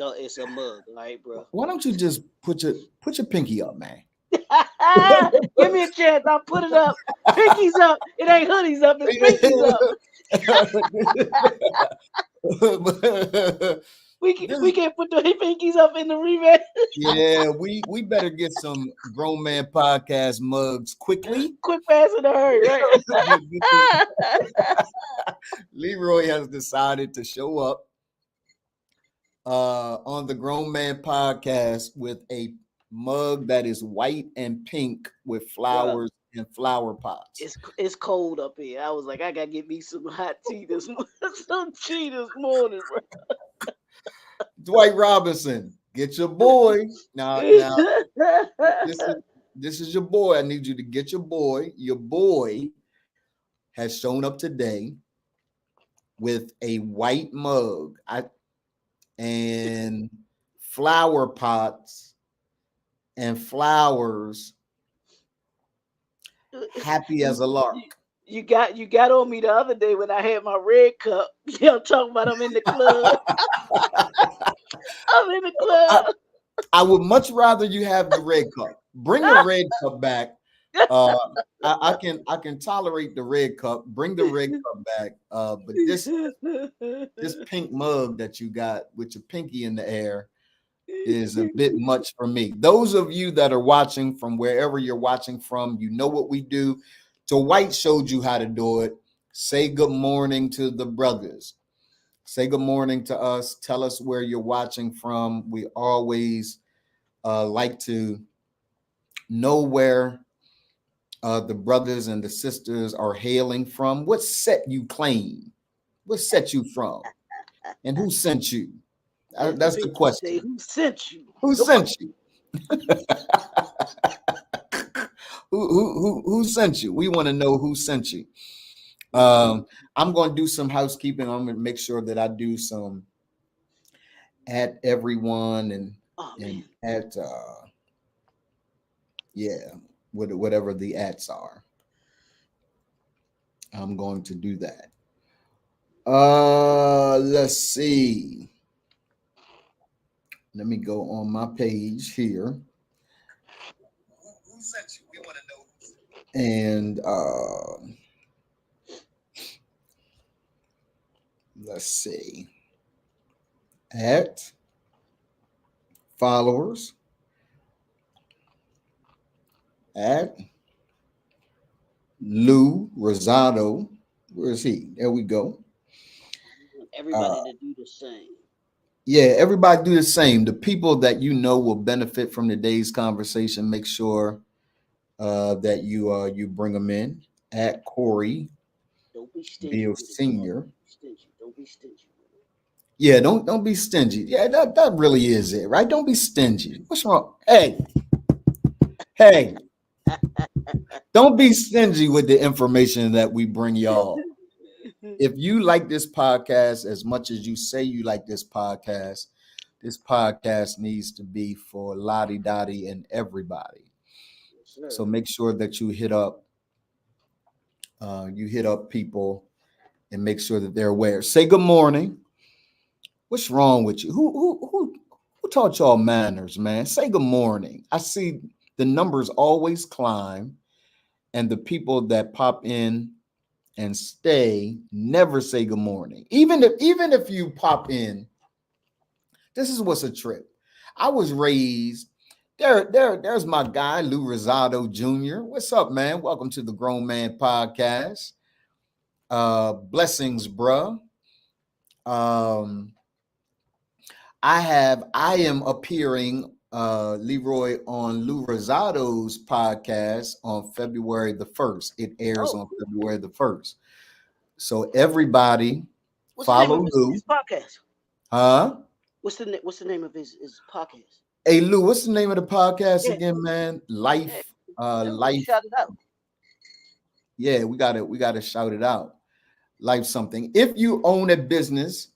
It's a mug, all right, bro. Why don't you just put your pinky up, man? Give me a chance. I'll put it up. Pinkies up. It ain't hoodies up. It's pinkies up. We can't put the pinkies up in the rematch. Yeah, we better get some grown man podcast mugs quickly. Quick, fast, in a hurry, right? Leroy has decided to show up on the Grown Man podcast with a mug that is white and pink with flowers and flower pots. It's cold up here. I was like, I gotta get me some hot tea some tea this morning, bro. Dwight Robinson, get your boy. Now this is your boy. I need you to get your boy. Your boy has shown up today with a white mug and flower pots and flowers, happy as a lark. You got on me the other day when I had my red cup. I'm talking about I'm in the club. I'm in the club. I would much rather you have the red cup. Bring the red cup back. I can tolerate the red cup. Bring the red cup back. But this pink mug that you got with your pinky in the air is a bit much for me. Those of you that are watching from wherever you're watching from, you know what we do. So White showed you how to do it. Say good morning to the brothers. Say good morning to us. Tell us where you're watching from. We always like to know where the brothers and the sisters are hailing from. What set you claim? What set you from? And who sent you? That's the question. Who sent you? Who sent you? Who sent you? We want to know who sent you. I'm going to do some housekeeping. I'm going to make sure that I do some at everyone and at whatever the ads are. I'm going to do that. Let's see. Let me go on my page here. Who sent you? We want to know. And let's see. At followers. At Lou Rosado. Where is he? There we go. Everybody to do the same. Yeah, everybody do the same. The people that you know will benefit from today's conversation, make sure that you bring them in. At Corey Bill Senior. Don't be stingy. Yeah, don't be stingy. Yeah, that really is it, right? Don't be stingy. What's wrong? Hey, don't be stingy with the information that we bring y'all. If you like this podcast as much as you say you like this podcast needs to be for Lottie Dottie and everybody. Yes, so make sure that you hit up people and make sure that they're aware. Say good morning. What's wrong with you? Who taught y'all manners, man? Say good morning. I see the numbers always climb, and the people that pop in and stay never say good morning. Even if you pop in, this is what's a trip. I was raised there's my guy Lou Rosado Jr. What's up, man? Welcome to the Grown Man Podcast. Blessings, bruh. I am appearing Leroy on Lou Rosado's podcast on February the 1st. It airs on February the 1st. So everybody follow Lou. His podcast. Huh? What's the name of his podcast? Hey Lou, what's the name of the podcast again, man? Life. Shout it out. Yeah, we gotta shout it out. Life something. If you own a business,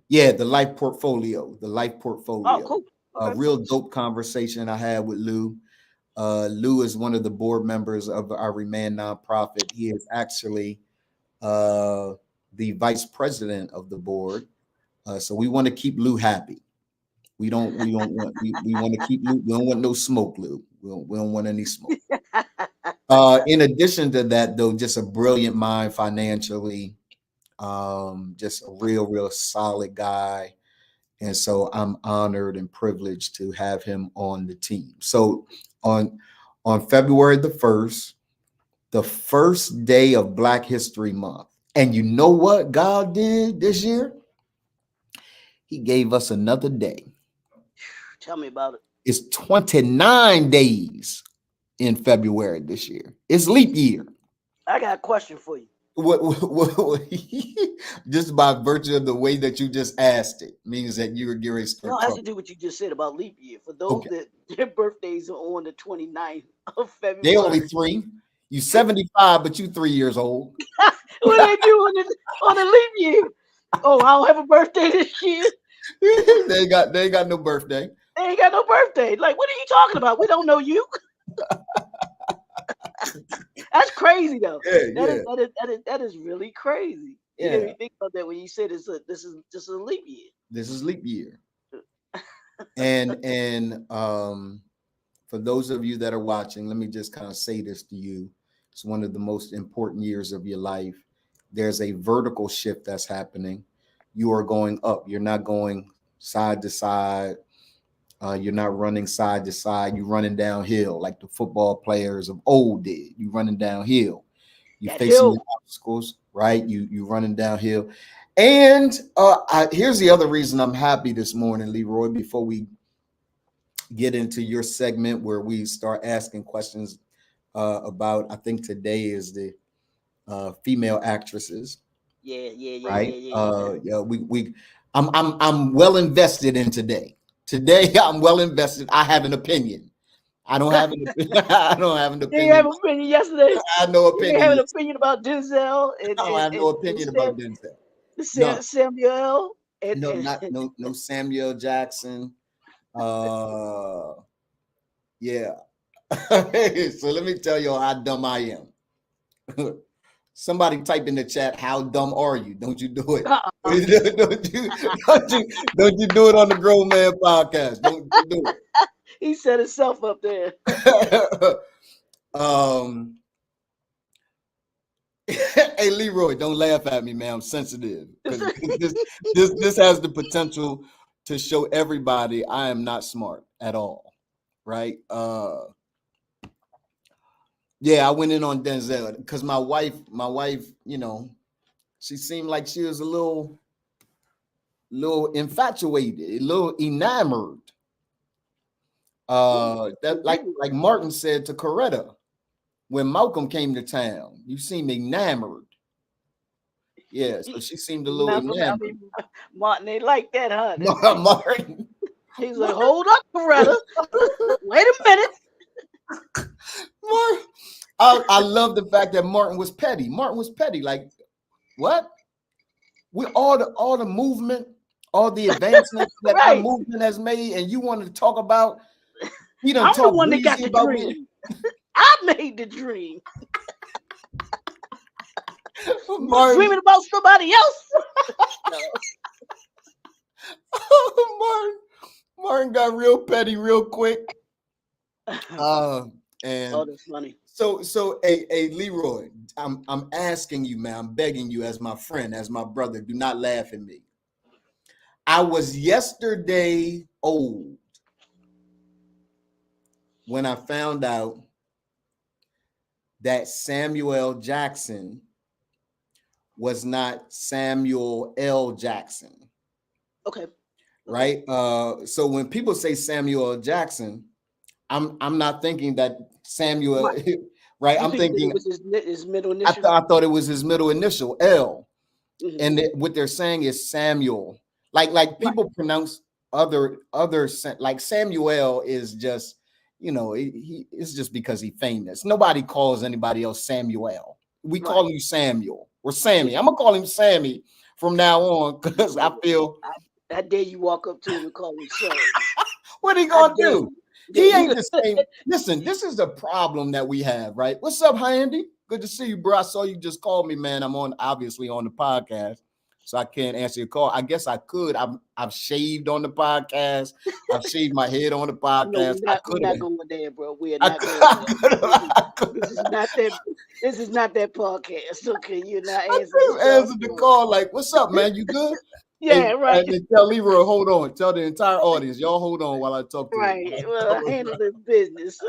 yeah, the Life Portfolio. Oh, cool. A real dope conversation I had with Lou. Lou is one of the board members of our Remand nonprofit. He is actually the vice president of the board. So we want to keep Lou happy. We want to keep Lou. We don't want no smoke, Lou. We don't want any smoke. In addition to that, though, just a brilliant mind financially, just a real solid guy. And so I'm honored and privileged to have him on the team. So on February the 1st, the first day of Black History Month. And you know what God did this year? He gave us another day. Tell me about it. It's 29 days in February this year. It's leap year. I got a question for you. What just by virtue of the way that you just asked it means that you were getting ready to start. No, it has to do what you just said about leap year. For those that their birthdays are on the 29th of February. They only 3. You 75, but you 3 years old. What do they do on the leap year? Oh, I don't have a birthday this year. they ain't got no birthday. They ain't got no birthday. Like, what are you talking about? We don't know you. That's crazy though. That is really crazy. You didn't even think about that when you said this is just a leap year. This is leap year. and for those of you that are watching, let me just kind of say this to you. It's one of the most important years of your life. There's a vertical shift that's happening. You are going up. You're not going side to side. You're not running side to side. You're running downhill like the football players of old did. You're running downhill. You're facing the obstacles, right? You running downhill. And here's the other reason I'm happy this morning, Leroy, before we get into your segment where we start asking questions about, I think today is the female actresses. I'm well invested in today. Today, I'm well invested. I have an opinion. I don't have an opinion. You have an opinion yesterday. I had no opinion. You have an opinion about Denzel. I don't have no opinion about Denzel. Samuel. No Samuel Jackson. Yeah. So let me tell you how dumb I am. Somebody type in the chat, how dumb are you? Don't you do it. Don't you do it on the Grown Man Podcast. Don't you do it. He set himself up there. Hey, Leroy, don't laugh at me, man. I'm sensitive. This has the potential to show everybody I am not smart at all. Right? Yeah, I went in on Denzel because my wife, you know, she seemed like she was a little infatuated, a little enamored. That like Martin said to Coretta when Malcolm came to town, you seem enamored. Yeah, so she seemed a little enamored. Martin ain't like that, huh? Martin. He's like, hold up, Coretta. Wait a minute. Martin. I love the fact that Martin was petty. Like, what? With all the movement, all the advancements that our movement has made, and you wanted to talk about? I'm the one that got the dream. I made the dream. Dreaming about somebody else. Martin got real petty real quick. That's funny. So, hey, Leroy, I'm asking you, man, I'm begging you as my friend, as my brother, do not laugh at me. I was yesterday old when I found out that Samuel Jackson was not Samuel L. Jackson. Okay. Right? So when people say Samuel L. Jackson, I'm not thinking that Samuel, right? I'm thinking it was his middle initial. I thought it was his middle initial, L. Mm-hmm. And what they're saying is Samuel. Like people pronounce other like Samuel is just, you know, it's just because he's famous. Nobody calls anybody else Samuel. We call him Samuel or Sammy. I'm gonna call him Sammy from now on because I feel that day you walk up to him and call him Sammy. What are he gonna do? He ain't the same. Listen, this is the problem that we have, right? What's up, Andy? Good to see you, bro. I saw you just called me, man. I'm obviously on the podcast. so I can't answer your call. I guess I could. I've shaved on the podcast. I've shaved my head on the podcast. No, we're not going there, bro. We are I not could, going I there. This is not that. This is not that podcast. Okay, you're not answering could have answered the call like, "What's up, man? You good?" Yeah, right. And then tell Leroy, hold on. Tell the entire audience, y'all hold on while I talk to right. you. Well, I handle this business.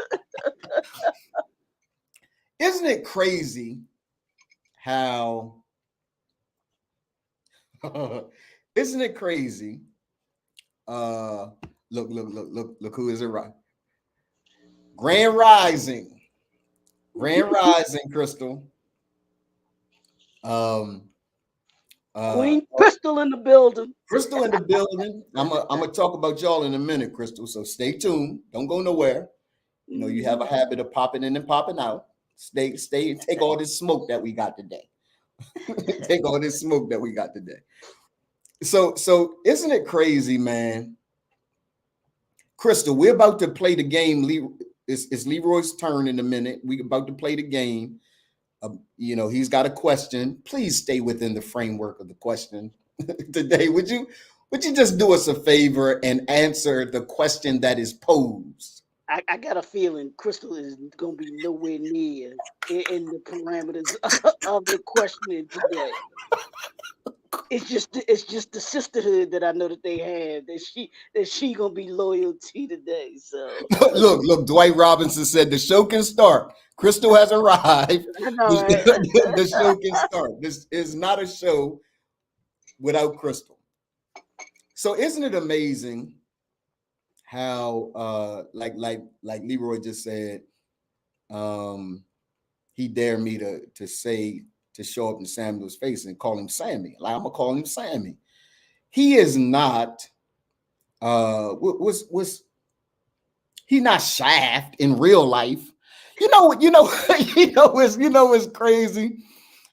Isn't it crazy how? Isn't it crazy? Look who is it right? Grand Rising, Crystal. Queen Crystal in the building. Crystal in the building. I'm gonna talk about y'all in a minute, Crystal. So stay tuned. Don't go nowhere. You know, you have a habit of popping in and popping out. Stay, and take all this smoke that we got today. Take all this smoke that we got today. So isn't it crazy, man? Crystal, we're about to play the game. It's Leroy's turn in a minute. We're about to play the game. You know, he's got a question. Please stay within the framework of the question today. Would you just do us a favor and answer the question that is posed? I got a feeling Crystal is going to be nowhere near in the parameters of the questioning today. It's just the sisterhood that I know that they have that she gonna be loyal to today. So look, Dwight Robinson said the show can start. Crystal has arrived. I know, right? The show can start. This is not a show without Crystal. So isn't it amazing how like Leroy just said, he dared me to show up in Samuel's face and call him Sammy. Like, I'm gonna call him Sammy. He is not he not Shaft in real life. You know what's crazy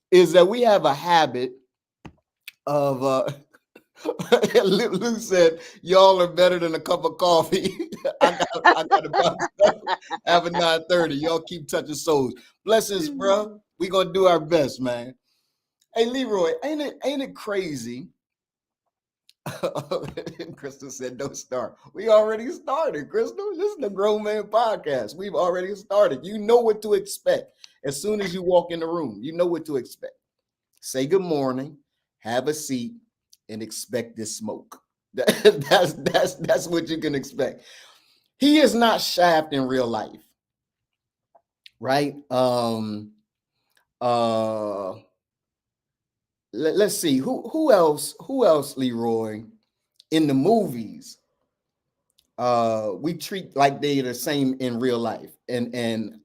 is that we have a habit of Lou said, y'all are better than a cup of coffee. I got about have a 9:30. Y'all keep touching souls. Blessings, bro. We gonna do our best, man. Hey, Leroy, ain't it crazy? Crystal said, "Don't start." We already started, Crystal. This is the Grown Man Podcast. We've already started. You know what to expect as soon as you walk in the room. You know what to expect. Say good morning, have a seat, and expect this smoke. That's what you can expect. He is not Shaft in real life, right? Let's see who else, Leroy, in the movies we treat like they are the same in real life. And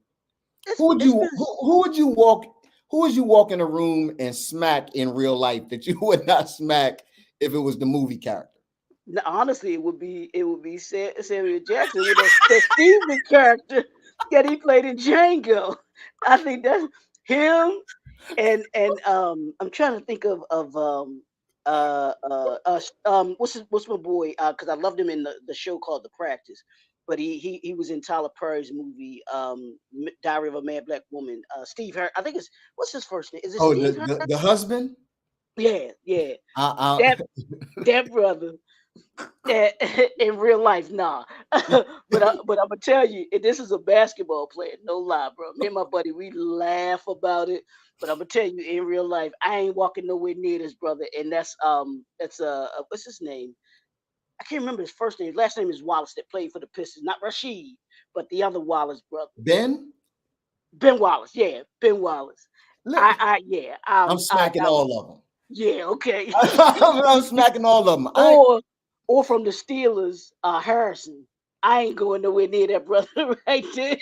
who would you walk in a room and smack in real life that you would not smack if it was the movie character? No, honestly, it would be Samuel Jackson with that Steven character that he played in Django. I think that's him. And I'm trying to think of what's my boy, because I loved him in the show called The Practice, but he was in Tyler Perry's movie Diary of a Mad Black Woman. Steve Harris, I think what's his first name? Is it Steve Harris? The husband? Yeah. That brother. In real life, nah. but I'm gonna tell you, this is a basketball player. No lie, bro. Me and my buddy, we laugh about it. But I'm gonna tell you, in real life, I ain't walking nowhere near this brother. And that's what's his name? I can't remember his first name. His last name is Wallace. That played for the Pistons, not Rashid, but the other Wallace brother. Ben Wallace. Yeah, Ben Wallace. I'm smacking all of them. Yeah, okay. I'm smacking all of them. Or from the Steelers, Harrison. I ain't going nowhere near that brother right there.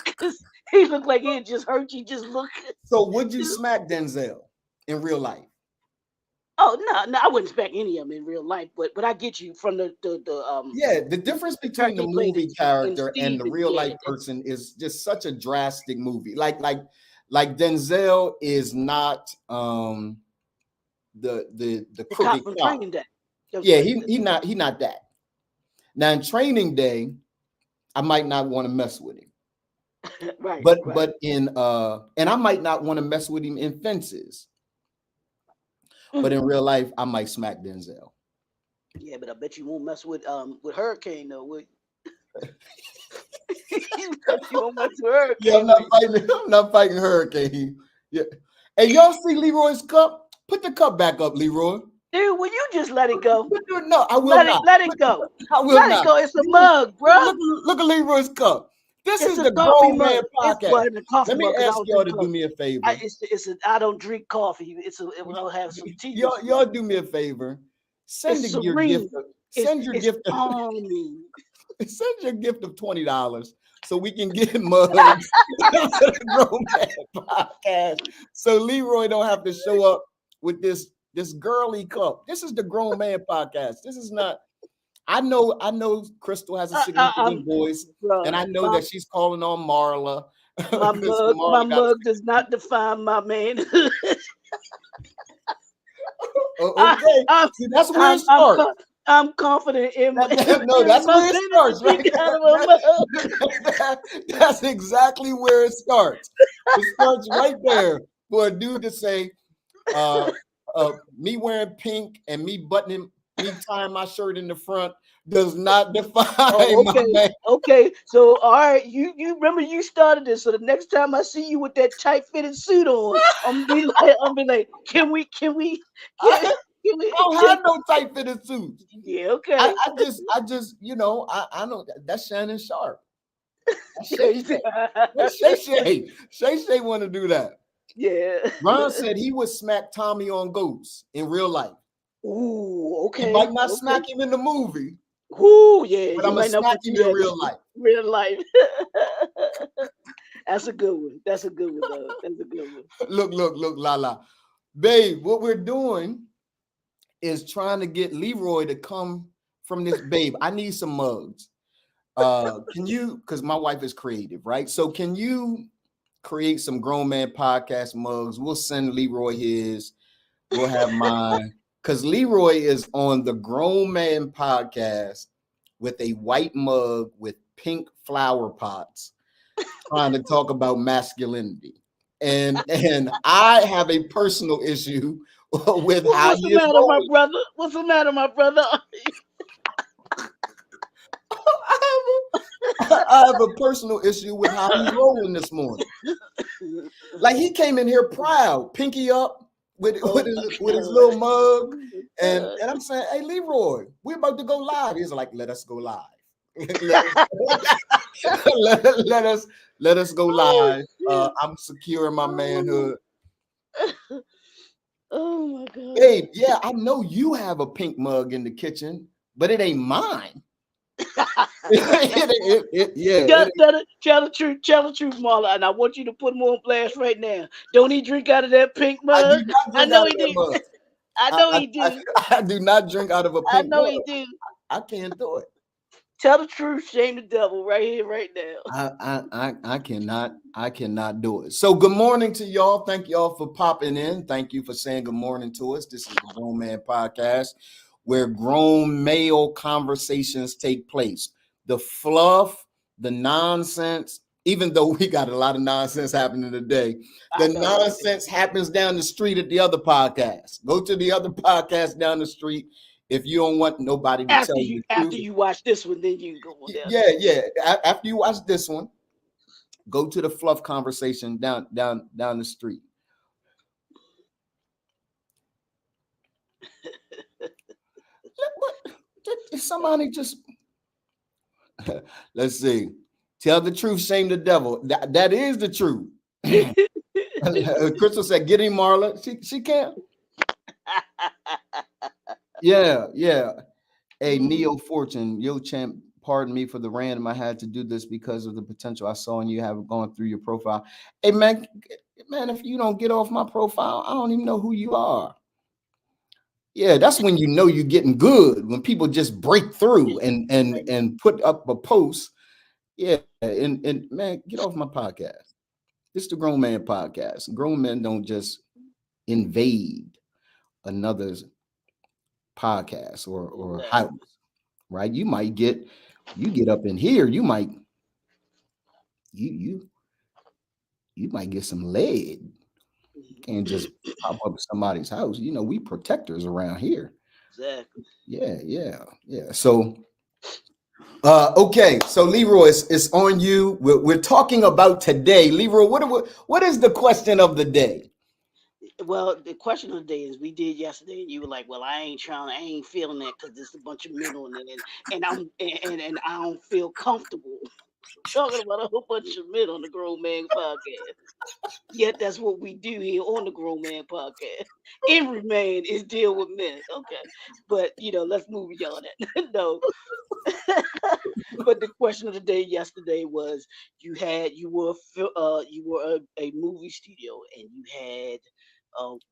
Because he looked like he had just hurt you. Just look. So would you smack Denzel in real life? Oh no, I wouldn't smack any of them in real life. But I get you from the difference between the movie character and the real life person is just such a drastic movie. Like Denzel is not the crooked cop. Training Day. Yeah, he not that. Now in Training Day, I might not want to mess with him. Right. But in and I might not want to mess with him in Fences. but in real life, I might smack Denzel. Yeah, but I bet you won't mess with Hurricane though. Bet you won't mess with Yeah, I'm Hurricane. not fighting. I'm not fighting Hurricane. Yeah. Hey, y'all see Leroy's cup? Put the cup back up, Leroy. Dude, will you just let it go? No, I will not. Let it go. I will Let it not. go. It's a mug, bro. Look at Leroy's cup. This It's is a the coffee Grown mug. Man It's Podcast. well, in a coffee Let me mug because I ask don't y'all drink to do coffee. me a favor. I don't drink coffee. I'll have some tea. Y'all do me a favor. Send It's your gift. serene. Send your It's gift. calming. Send your gift of $20 so we can get mugs to the Grown Man Podcast. So Leroy don't have to show up with this girly cup. This is the Grown Man Podcast. This is not. I know Crystal has a significant voice, and I know that she's calling on Marla. My mug does not define my manhood. Okay, see, that's where it starts. I'm confident in my. No, that's where it starts, right? That's exactly where it starts. It starts right there for a dude to say, me wearing pink and me tying my shirt in the front does not define my man. Okay, so all right, you remember you started this. So the next time I see you with that tight fitted suit on, I'm gonna be like, can we? I don't have no tight fitted suits. Yeah, okay. I just, I know that's Shannon Sharp. Shay want to do that. Yeah. Ron said he would smack Tommy on Ghost in real life. Ooh, okay. He might not smack him in the movie. Ooh, yeah. But I'm gonna smack him in real life. Real life. That's a good one. That's a good one, though. That's a good one. Look, Lala. Babe, what we're doing is trying to get Leroy to come from this. Babe, I need some mugs. Can you, because my wife is creative, right? So can you create some Grown Man Podcast mugs? We'll send Leroy his. We'll have mine. Because Leroy is on the Grown Man Podcast with a white mug with pink flower pots trying to talk about masculinity. And I have a personal issue with how What's the matter, my brother? What's the matter, my brother? I have a personal issue with how he's rolling this morning. Like he came in here proud, pinky up with his little mug, and I'm saying, "Hey, Leroy, we're about to go live." He's like, "Let us go live. let us go live. I'm secure in my manhood." Oh my God. Hey, yeah, I know you have a pink mug in the kitchen, but it ain't mine. Yeah. Tell the truth, Marla, and I want you to put him on blast right now. Don't he drink out of that pink mug? I know he do. I know he do. I do not drink out of a pink mug. I know he do. I can't do it. Tell the truth, shame the devil, right here, right now. I cannot do it. So good morning to y'all. Thank y'all for popping in. Thank you for saying good morning to us. This is the Grown Man Podcast, where grown male conversations take place. The fluff, the nonsense, even though we got a lot of nonsense happening today, the nonsense happens down the street at the other podcast. Go to the other podcast down the street. If you don't want nobody to tell you, after you watch this one, then you can go on down. Yeah. After you watch this one, go to the fluff conversation down the street. Somebody just let's see. Tell the truth, shame the devil. That is the truth. Crystal said, "Get him, Marla." She can't. Yeah. Hey, Neo Fortune, yo champ, pardon me for the random. I had to do this because of the potential I saw in you have gone through your profile. Hey, man, if you don't get off my profile, I don't even know who you are. Yeah, that's when you know you're getting good, when people just break through and put up a post. Yeah, and man, get off my podcast. This is the Grown Man Podcast. Grown men don't just invade another's podcast or house, right? You get up in here, you might get some lead. can't just pop up at somebody's house. You know, we protectors around here. Exactly. Yeah. So okay, so Leroy, it's on you. We're talking about today. Leroy, what is the question of the day? Well, the question of the day is we did yesterday, and you were like, "Well, I ain't feeling that because there's a bunch of men on it, and and I don't feel comfortable talking about a whole bunch of men on the Grown Man Podcast." Yet that's what we do here on the Grown Man Podcast. Every man is deal with men. Okay, but let's move beyond that. No, but the question of the day yesterday was you were a movie studio and you had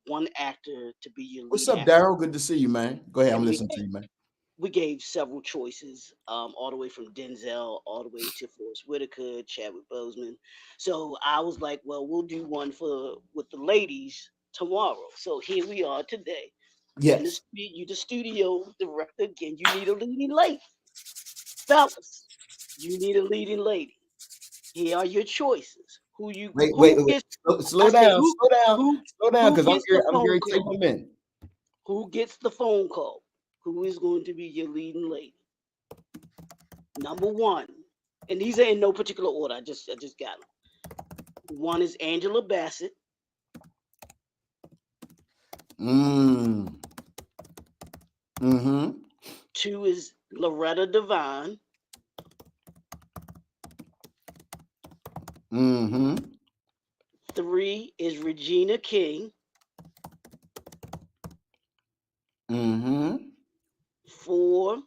one actor to be your What's lead up, actor, Daryl? Good to see you, man. Go ahead, I'm and listening to you, man. we gave several choices, all the way from Denzel all the way to Forrest Whitaker, Chadwick Boseman. So I was like, well, we'll do one for with the ladies tomorrow. So here we are today. Yes. You the studio director again. You need a leading lady, fellas. You need a leading lady. Here are your choices. Wait. Slow I said down, slow down, who slow down, who because gets the I'm phone very type call? of men. Who gets the phone call? Who is going to be your leading lady? Number one, and these are in no particular order. I just got them. One is Angela Bassett. Mm. Mm-hmm. Two is Loretta Devine. Mm-hmm. Three is Regina King. Mm-hmm. Four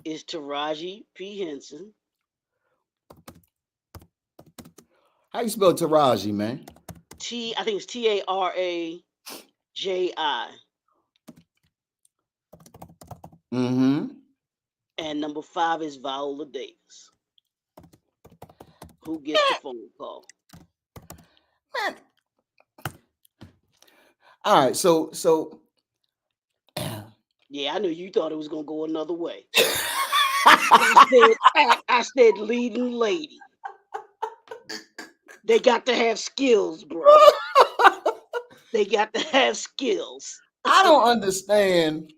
is Taraji P. Henson. How you spell Taraji, man? I think it's Taraji. Mm-hmm. And number five is Viola Davis. Who gets the phone call? Man. All right, so Yeah, I knew you thought it was gonna go another way. I said leading lady. They got to have skills, bro. They got to have skills. I don't understand.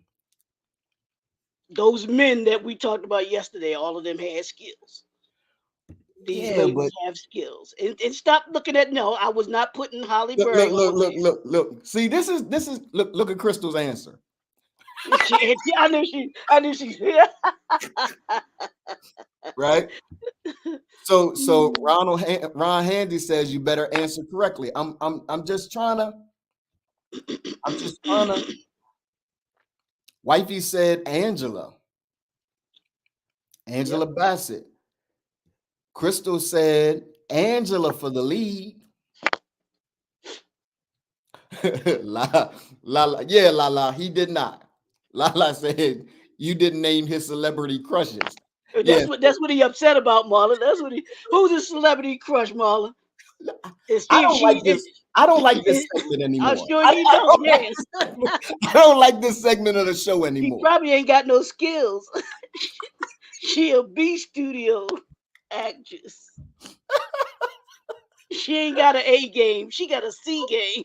Those men that we talked about yesterday, all of them had skills. These Yeah, ladies but have skills. And stop looking at no, I was not putting Holly look, Berry look, on look, look, look. See, this is look at Crystal's answer. there. I knew she Right? So Ron Handy says you better answer correctly. I'm just trying to. I'm just trying to. Wifey said Angela Yep. Bassett. Crystal said Angela for the lead. La. He did not. La said you didn't name his celebrity crushes. Yeah, That's what he upset about, Marlon. Who's his celebrity crush, Marlon? And I see if don't like she this. I don't like this segment I'm anymore. sure you don't, yes. I don't like this segment of the show She anymore. probably ain't got no skills. She a B studio actress. She ain't got an A game. She got a C game.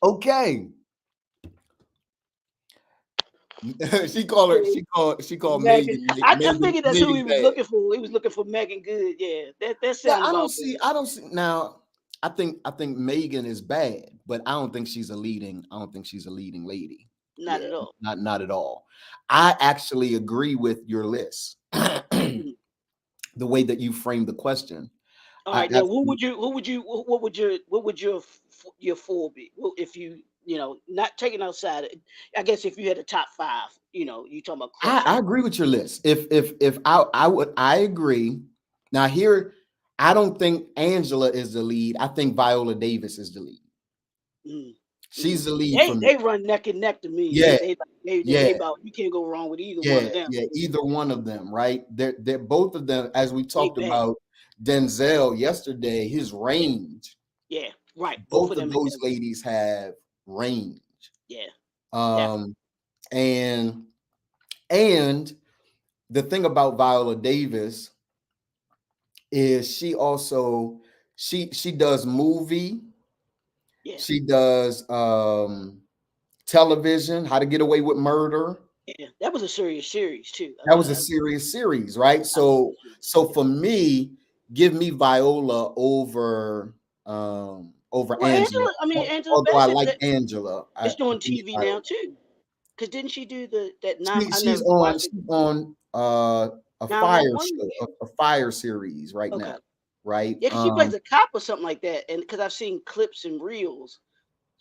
Okay. She called Megan. I figured that's who Megan he was bad. looking for. He was looking for Megan Good. Yeah, that Yeah, sound about right. I don't see now. I think Megan is bad, but I don't think she's I don't think she's a leading lady. Not Yeah, at all. not at all. I actually agree with your list. Mhm. The way that you framed the question. All I right, now absolutely what would your four be? Well, if not taking outside it, I guess if you had a top five, you talking about crushes. I agree with your list. If I agree. Now here, I don't think Angela is the lead. I think Viola Davis is the lead. Mm, She's the lead They for me. they run neck and neck to me. Yeah, They yeah, about you can't go wrong with either one of them. Either one of them, right? They're both of them, as we They talked bad. about Denzel yesterday, his range. Yeah, right. Both Both of of them those have. ladies have range. Yeah, definitely. Um, and and the thing about Viola Davis, is she also she does movie, Yeah, she does television, How to Get Away with Murder. yeah. That was a serious series too. That was a serious series, right? I like So that series. so for me, give me Viola over Well, Angela. Angela, I mean Angela Although I Bassett, like that Angela, is doing give me TV now Viola. too. Cause didn't she do the that nine? I She's never on watched it. she's on a fire 911. show, a fire series right Okay. now, right? Yeah, cause she plays a cop or something like that, and because I've seen clips and reels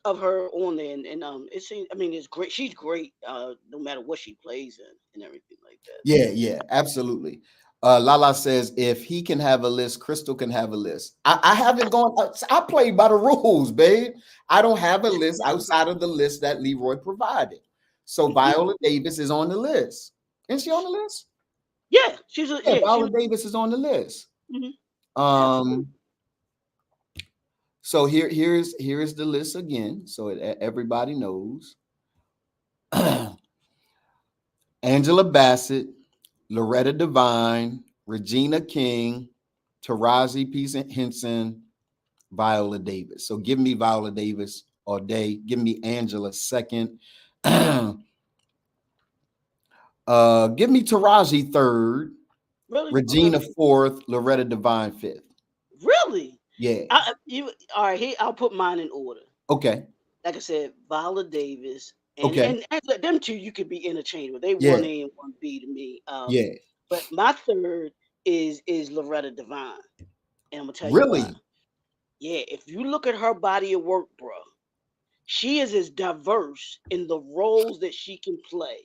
of her on there, and it seems. I mean, it's great. She's great, no matter what she plays in and everything like that. Yeah, yeah, absolutely. Lala says if he can have a list, Crystal can have a list. I haven't gone. I play by the rules, babe. I don't have a list outside of the list that Leroy provided. So Viola Davis is on the list. Isn't she on the list? Yeah, she's a Yeah, yeah. She Viola was. Davis is on the list. Mhm, absolutely. Um, so here's the list again, so everybody knows. Angela Bassett, Loretta Devine, Regina King, Taraji P. Henson, Viola Davis. So give me Viola Davis all day. Give me Angela second. Give me Taraji third, Really? Okay. Regina fourth, Loretta Devine fifth. Really? Yeah. You all right? Here, I'll put mine in order. Okay. Like I said, Viola Davis and Okay. them two you could be interchangeable. They Yeah. one A and one B to me. Yeah. But my third is Loretta Devine, and I'm gonna tell you why. Really? Yeah, if you look at her body of work, bro, she is as diverse in the roles that she can play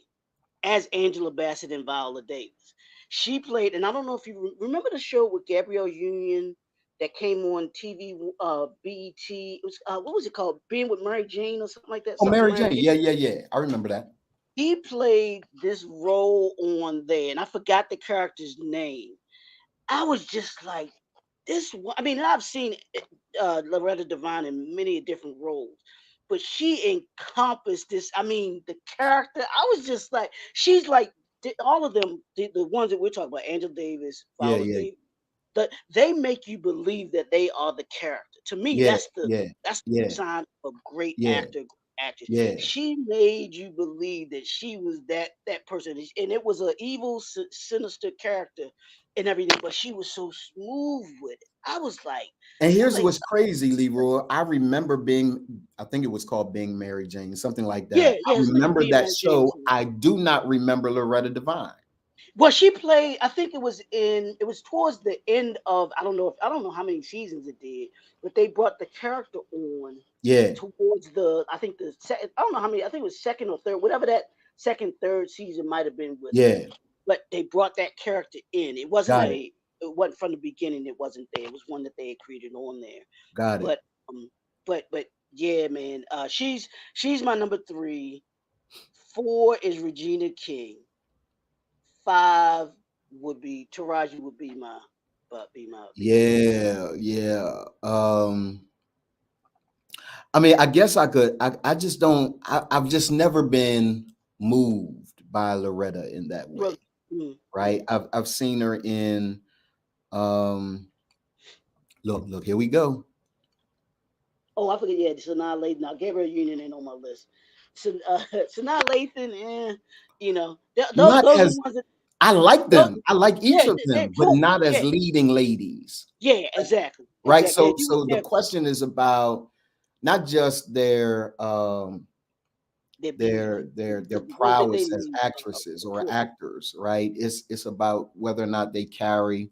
as Angela Bassett and Viola Davis. She played, and I don't know if you remember the show with Gabrielle Union that came on TV, BET. It was what was it called? Being with Mary Jane or something like that. Oh, Something Mary Mary Jane. Jane. Yeah, yeah, yeah. I remember that. He played this role on there, and I forgot the character's name. I was just like, this. I mean, I've seen Loretta Devine in many different roles, but she encompassed this. I mean, the character. I was just like, she's like all of them. The ones that we're talking about, Angela Davis, Yeah, Viola yeah, Davis. They make you believe that they are the character. To me, yeah, yeah, that's the yeah, sign of a great yeah, actor, actress. yeah. She made you believe that she was that person, and it was an evil, sinister character and everything. But she was so smooth with it. And I was here's like, what's crazy, Leroy. I remember I think it was called Being Mary Jane, something like yeah, that. I yeah. It's like remember being that Mary Jane. show. I do not remember Loretta Devine. Well, she played. I think it was towards the end of. I don't know how many seasons it did, but they brought the character on Yeah, towards I think the second. I don't know how many. I think it was second or third, whatever that second third season might have been with her. yeah, But they brought that character in. It wasn't got it, a. It wasn't from the beginning. It wasn't there. It was one that they had created on there. got it. But but yeah, man. She's my number three. Four is Regina King. Five would be Taraji would be my be my four. Yeah, yeah. I mean, I guess I could. I just don't. I've just never been moved by Loretta in that Well, way, mm, right? mm. I've seen her in. Um, look, here we go. Oh, I forget. Yeah, Sanaa Lathan. Now, Gabriel Union ain't on my list. Sanaa Lathan, Not those are the as ones that. I like Those, them. I like yeah, each of they're them, but cool. not as Yeah, leading ladies, yeah, exactly, right? exactly. Yeah, So, you was so the there. question is about not just Their beauty, their the work that they prowess as made actresses or important. actors, right? It's about whether or not they carry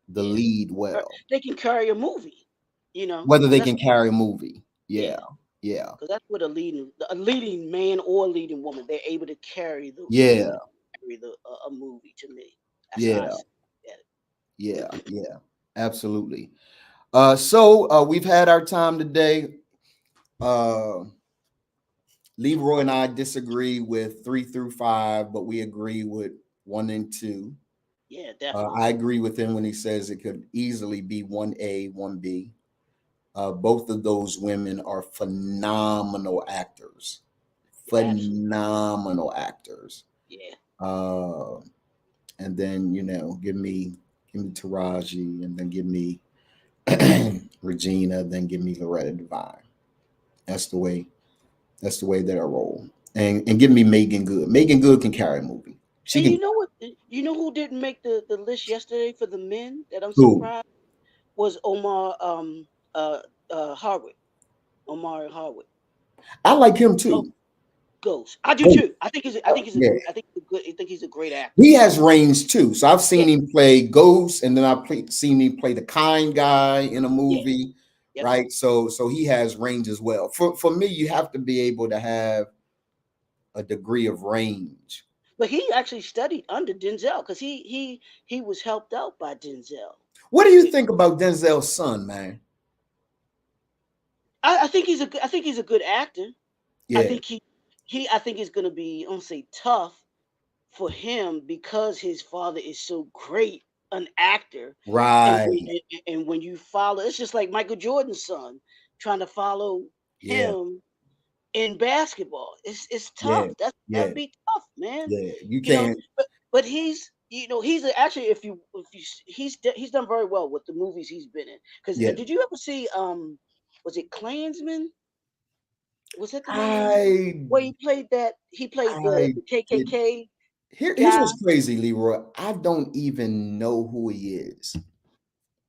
the Yeah, lead Or well, they can carry a movie. whether Because they can carry a movie. yeah, Yeah, yeah, because that's what a leading man or a leading woman, they're able to carry the yeah, role, carry a movie. To me, that's how I yeah, see it. yeah, yeah. Absolutely. So we've had our time today. Uh, Leroy and I disagree with 3 through 5, but we agree with 1 and 2. Yeah, definitely. I agree with him when he says it could easily be 1A, 1B. Both of those women are phenomenal actors. Absolutely. Phenomenal actors. Yeah. Uh, and then, give me give me Taraji, and then give me Regina, then give me Loretta Devine. That's the way. That's the way that I roll. And give me Megan Good. Megan Good can carry a movie. She And can. you know what? You know who didn't make the list yesterday for the men? That I'm Who? surprised was Omar uh Harwood. Omar Harwood. I like him Go- too. Ghost. I do Ghost. too. I think he's. I think he's a. Yeah, I think he's a good. I think he's a great actor. he has range too. So I've Yeah. seen him play Ghost, and then seen him play the kind guy in a Yeah. movie, Yep. right? So he has range as well. For me, you have to be able to have a degree of range. But he actually studied under Denzel because he was helped out by Denzel. What do you think about Denzel's son, man? I think he's a. I think he's a good actor. I Yeah, think he. I think it's gonna be. I don't say tough for him because his father is so great an actor, and right. and when you follow, it's just like Michael Jordan's son trying to follow Yeah, him in basketball. It's yeah, tough. That'd yeah, be tough, man. yeah. You You know, can't. but he's actually he's done very well with the movies he's been in. Because Yeah, did you ever see was it Klansman? Was that the name of the movie? I, Where he played I the did. KKK Here's guy. what's crazy, Leroy. I don't even know who he is.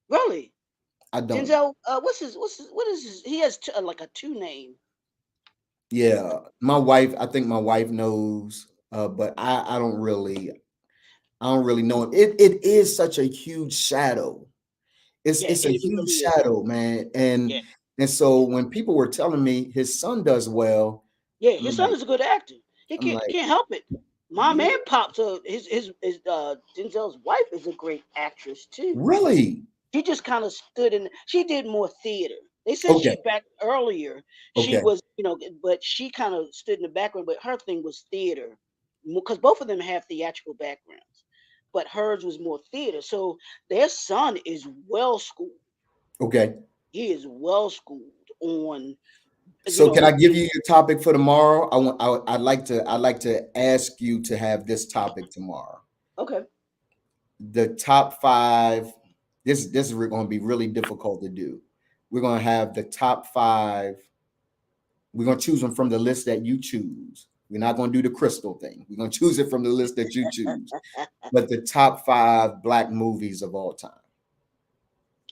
Really? I don't. Denzel, what is his? He has like a two name. Yeah, my wife. I think my wife knows, but I don't really know him. It is such a huge shadow. Yeah, It's a it huge really is. shadow, man. Yeah, And so when people were telling me his son does well, yeah. I'm His son like, is a good actor. I'm like, Can't help it. Mom yeah, and Pop. So his Denzel's wife is a great actress too. really? She just kind of stood in. She did more theater. They said Okay, she back earlier. She okay, was, but she kind of stood in the background. But her thing was theater, because both of them have theatrical backgrounds. But hers was more theater. So their son is well schooled. okay. He is well schooled on, So can I give being you your topic for tomorrow? I'd like to ask you to have this topic tomorrow. okay. The top five. This is going to be really difficult to do. We're going to have the top five. We're going to choose them from the list that you choose. We're not going to do the crystal thing. We're going to choose it from the list that you choose. But the top five black movies of all time.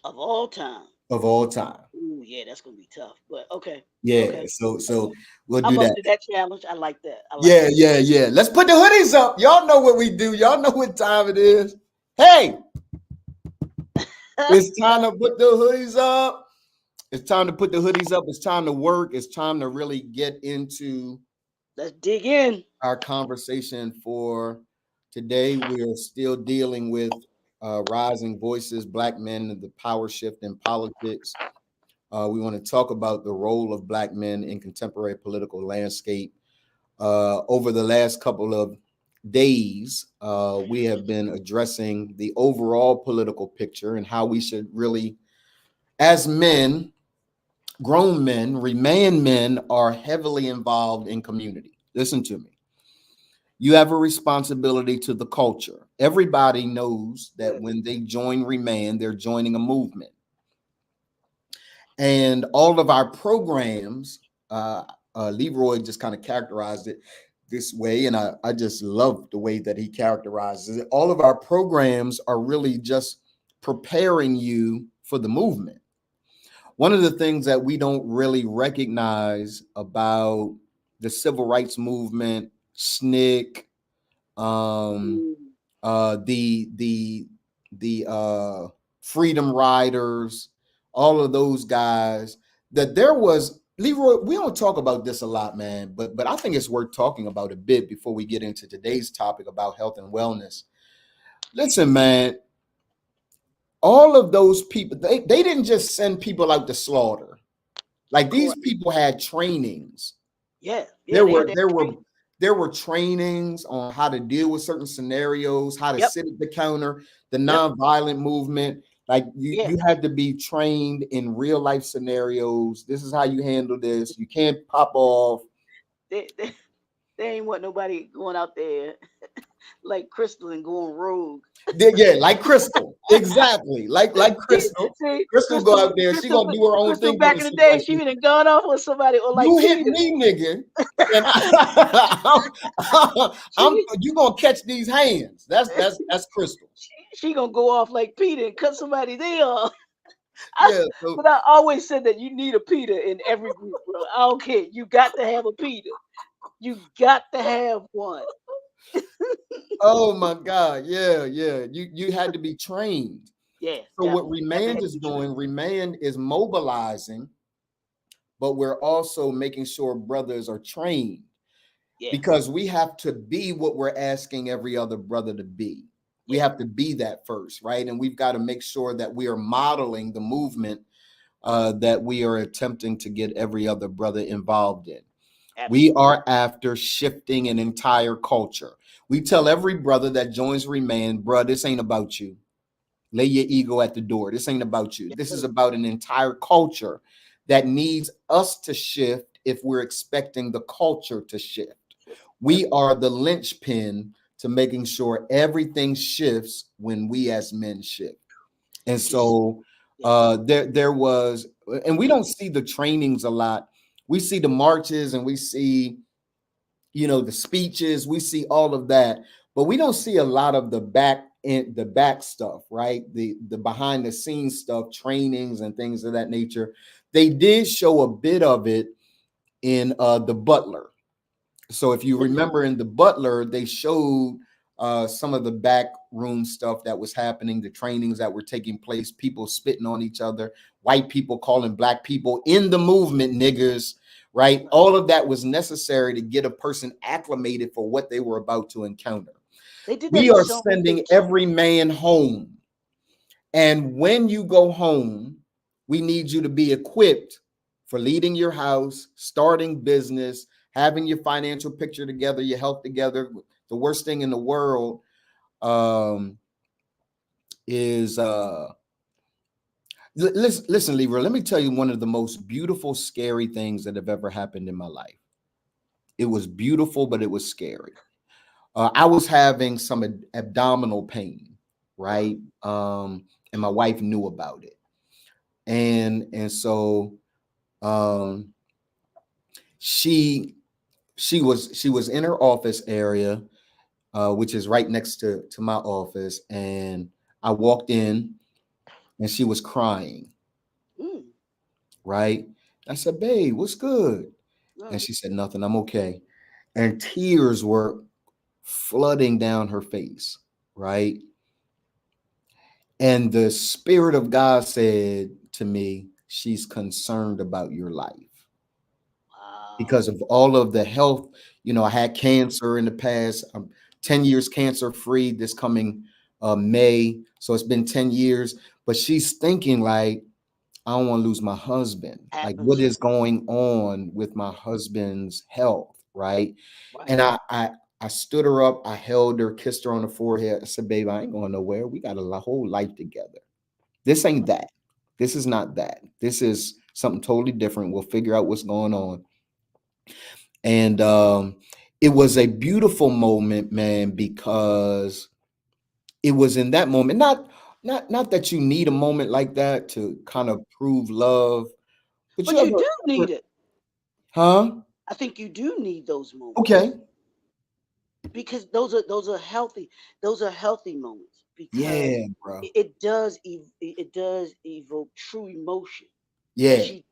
Of all time. Of all time. Ooh, yeah, that's gonna be tough. But okay, Yeah. okay, So okay. we'll I'm do up that. to that challenge. I like that. I like Yeah, that. yeah, yeah. Let's put the hoodies up. Y'all know what we do. Y'all know what time it is. Hey, it's time to put the hoodies up. It's time to put the hoodies up. It's time to work. It's time to really get into Let's dig in. our conversation for today. We are still dealing with rising voices, black men, and the power shift in politics. We want to talk about the role of black men in contemporary political landscape. Over the last couple of days, we have been addressing the overall political picture and how we should really, as men, grown men, remain men, are heavily involved in community. Listen to me. You have a responsibility to the culture. Everybody knows that when they join Remain, they're joining a movement. And all of our programs, Leroy just kind of characterized it this way. And I just love the way that he characterizes it. All of our programs are really just preparing you for the movement. One of the things that we don't really recognize about the civil rights movement, SNCC, um, Mm. the Freedom Riders, all of those guys, that there was Leroy. We don't talk about this a lot, man, but I think it's worth talking about a bit before we get into today's topic about health and wellness. Listen, man, all of those people, they didn't just send people out to slaughter. Like these Correct. people had trainings. Yeah, yeah. There They had were that there were training. there were trainings on how to deal with certain scenarios, how to Yep. sit at the counter, the Yep. nonviolent movement. Like you, Yeah. you had to be trained in real life scenarios. This is how you handle this. You can't pop off. They, they, they ain't want nobody going out there. like Crystal and going rogue. Yeah, like Crystal. Exactly. Like See, Crystal. see, Crystal go out there, she gonna do her own Crystal thing, but back it in the seems day, like she been gone off with somebody or like you hit Peter. me, nigga. And She, you gonna catch these hands. That's Crystal. she gonna go off like Peter and cut somebody there off. I, Yeah. So but I always said that you need a Peter in every group, bro. I don't care. You got to have a Peter. You got to have one. oh my God. Yeah, yeah. You had to be trained. Yeah, So what definitely. Definitely Remained had to is be doing, trained. Remained is mobilizing, but we're also making sure brothers are trained Yeah, because we have to be what we're asking every other brother to be. We yeah, have to be that first, right? And we've got to make sure that we are modeling the movement that we are attempting to get every other brother involved in. We absolutely. are after shifting an entire culture. We tell every brother that joins Remain, bro, this ain't about you. Lay your ego at the door. This ain't about you. Yes, This is sir. about an entire culture that needs us to shift if we're expecting the culture to shift. Yes, We are the linchpin to making sure everything shifts when we as men shift. And you s- so yeah. there was, and we don't see the trainings a lot. We see the marches and we see, the speeches, we see all of that, but we don't see a lot of the back stuff, right? The behind the scenes stuff, trainings and things of that nature. They did show a bit of it in the Butler. So if you remember in the Butler, they showed some of the back room stuff that was happening, the trainings that were taking place, people spitting on each other, white people calling black people in the movement niggers, right? Right. All of that was necessary to get a person acclimated for what they were about to encounter. They did that We in are so many sending things too. every man home. And when you go home, we need you to be equipped for leading your house, starting business, having your financial picture together, your health together. The worst thing in the world um, is listen, Leroy, let me tell you one of the most beautiful, scary things that have ever happened in my life. It was beautiful, but it was scary. I was having some abdominal pain, Uh, right? And my wife knew about it. And so um she she was in her office area, which is right next to my office, and I walked in and she was crying, mm, right? I said, babe, what's good? And right. she said, nothing, I'm okay. And tears were flooding down her face, right? And the Spirit of God said to me, she's concerned about your life Wow. because of all of the health. I had cancer in the past. I'm 10 years cancer free this coming May. So it's been 10 years. But she's thinking, like, I don't want to lose my husband. Like, what is Absolutely. going on with my husband's health? Right. And Right. I stood her up, I held her, kissed her on the forehead. I said, babe, I ain't going nowhere. We got a whole life together. This ain't that. This is not that. This is something totally different. We'll figure out what's going on. And it was a beautiful moment, man, because it was in that moment. Not that you need a moment like that to kind of prove love, but you But you ever, do need it. huh? I think you do need those moments Okay. because those are healthy. Those are healthy moments because Yeah, bro. it does evoke true emotion. And Yeah, she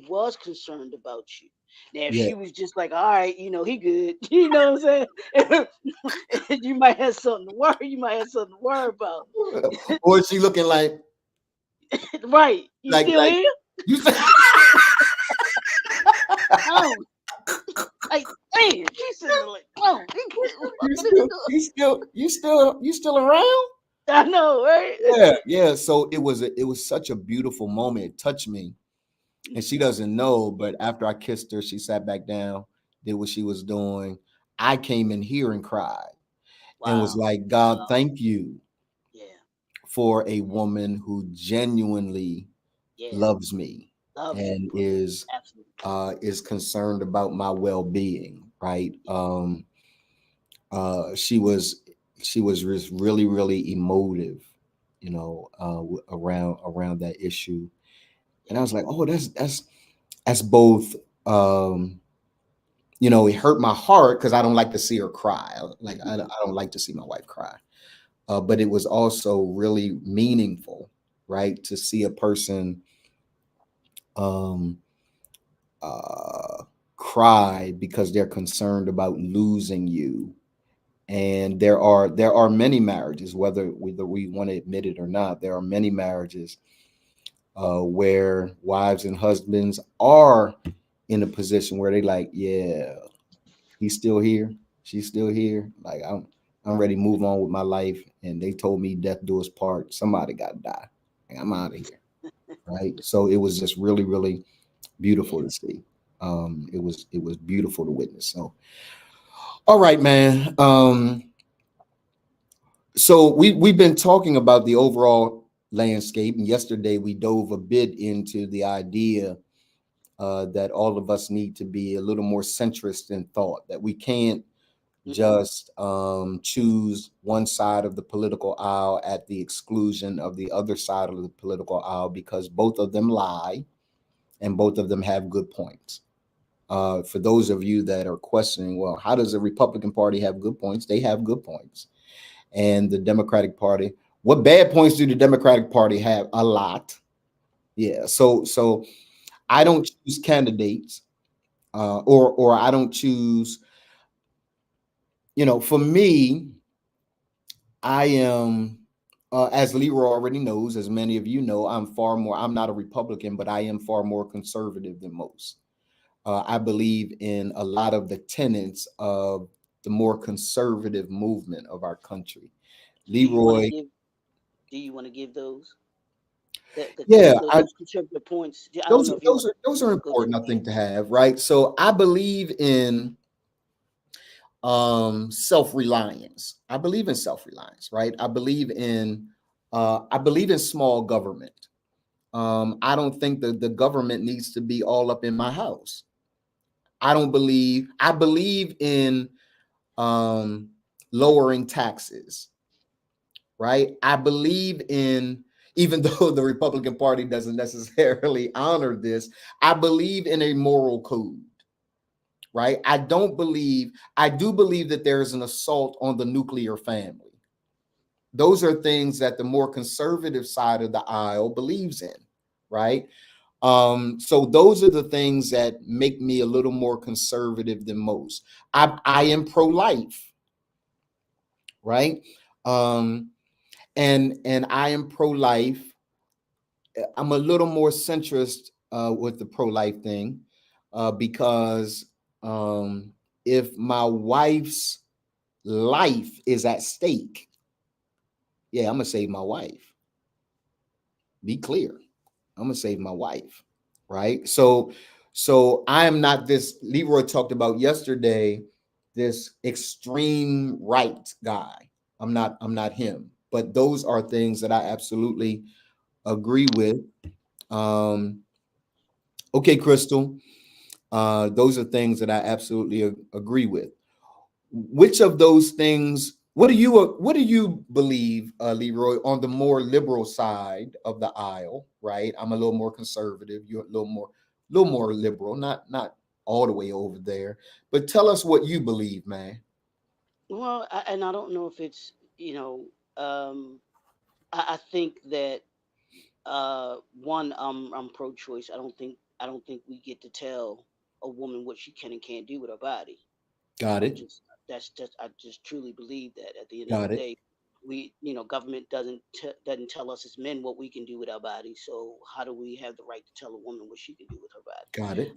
was concerned about you. Now, if yeah. she was just like, all right, he good, you know what I'm saying? You might have something to worry. You might have something to worry about. Or is she looking Right? You still like here? you said? Oh, like, man, she's sitting there like, oh, he You still, you still around? I know, right? Yeah, yeah. So it was such a beautiful moment. It touched me, and she doesn't know. But after I kissed her, she sat back down, did what she was doing. I came in here and cried and was Wow, like, God, wow, thank you yeah, for a woman who genuinely yeah. loves me Loves you, and bro. is Absolutely. is concerned about my well-being, right? She was just really really emotive, you know, around that issue, and I was like, oh, that's both. Um, you know, it hurt my heart because I don't like to see her cry. Like I don't like to see my wife cry. But it was also really meaningful, right, to see a person um, uh, cry because they're concerned about losing you. And there are many marriages, whether we want to admit it or not. There are many marriages where wives and husbands are in a position where they like, yeah, he's still here, she's still here. Like I'm ready to move on with my life, and they told me death do us part. Somebody got to die. Like, I'm out of here, right? So it was just really, really beautiful Yeah. to see. It was beautiful to witness. So, all right, man. So we've been talking about the overall landscape, and yesterday we dove a bit into the idea that all of us need to be a little more centrist in thought. That we can't Hmm. just choose one side of the political aisle at the exclusion of the other side of the political aisle, because both of them lie and both of them have good points. For those of you that are questioning, well, how does the Republican Party have good points? They have good points. And the Democratic Party, what bad points do the Democratic Party have? A lot. Yeah. So I don't choose candidates, or I don't choose. You know, for me, I am, as Leroy already knows, as many of you know, I'm not a Republican, but I am far more conservative than most. I believe in a lot of the tenets of the more conservative movement of our country. Do you want to Leroy, give? Do you want to give those yeah, those conservative points? I don't those know are if you those want. are those are Go ahead. important, I think, to have, right? So I believe in self-reliance. I believe in self-reliance, right? I believe in small government. I don't think that the government needs to be all up in my house. I believe in um, lowering taxes, right? I believe in, even though the Republican Party doesn't necessarily honor this, I believe in a moral code, right? I do believe that there is an assault on the nuclear family. Those are things that the more conservative side of the aisle believes in, right? So those are the things that make me a little more conservative than most. I am pro-life, right? Um, and I am pro-life. I'm a little more centrist with the pro-life thing, because um, if my wife's life is at stake, yeah, I'm gonna save my wife. Be clear, I'm gonna save my wife, right? So I am not this Leroy talked about yesterday, this extreme right guy. I'm not him. But those are things that I absolutely agree with. Um, okay, Crystal. Those are things that I absolutely agree with. Which of those things? What do you believe, Leroy, on the more liberal side of the aisle? Right, I'm a little more conservative. You're a little more liberal. Not all the way over there, but tell us what you believe, man. Well, and I don't know if it's um, I think that one, I'm pro-choice. I don't think we get to tell a woman what she can and can't do with her body. Got I'm it. just that's just I just truly believe that at the end of the Got it. day, government doesn't tell us as men what we can do with our body. So how do we have the right to tell a woman what she can do with her body? Got it.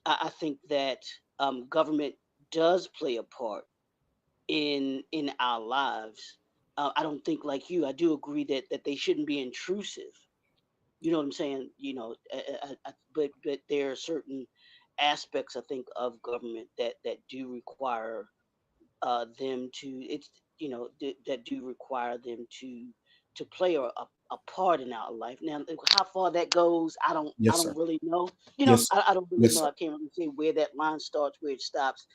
I think that government does play a part in our lives. I don't think like you. I do agree that they shouldn't be intrusive. You know what I'm saying? But there are certain aspects, I think, of government that do require them to that do require them to play a part in our life. Now, how far that goes, I Yes, don't sir. really know. Yes. I don't really Yes, know. sir. I can't really say where that line starts, where it stops.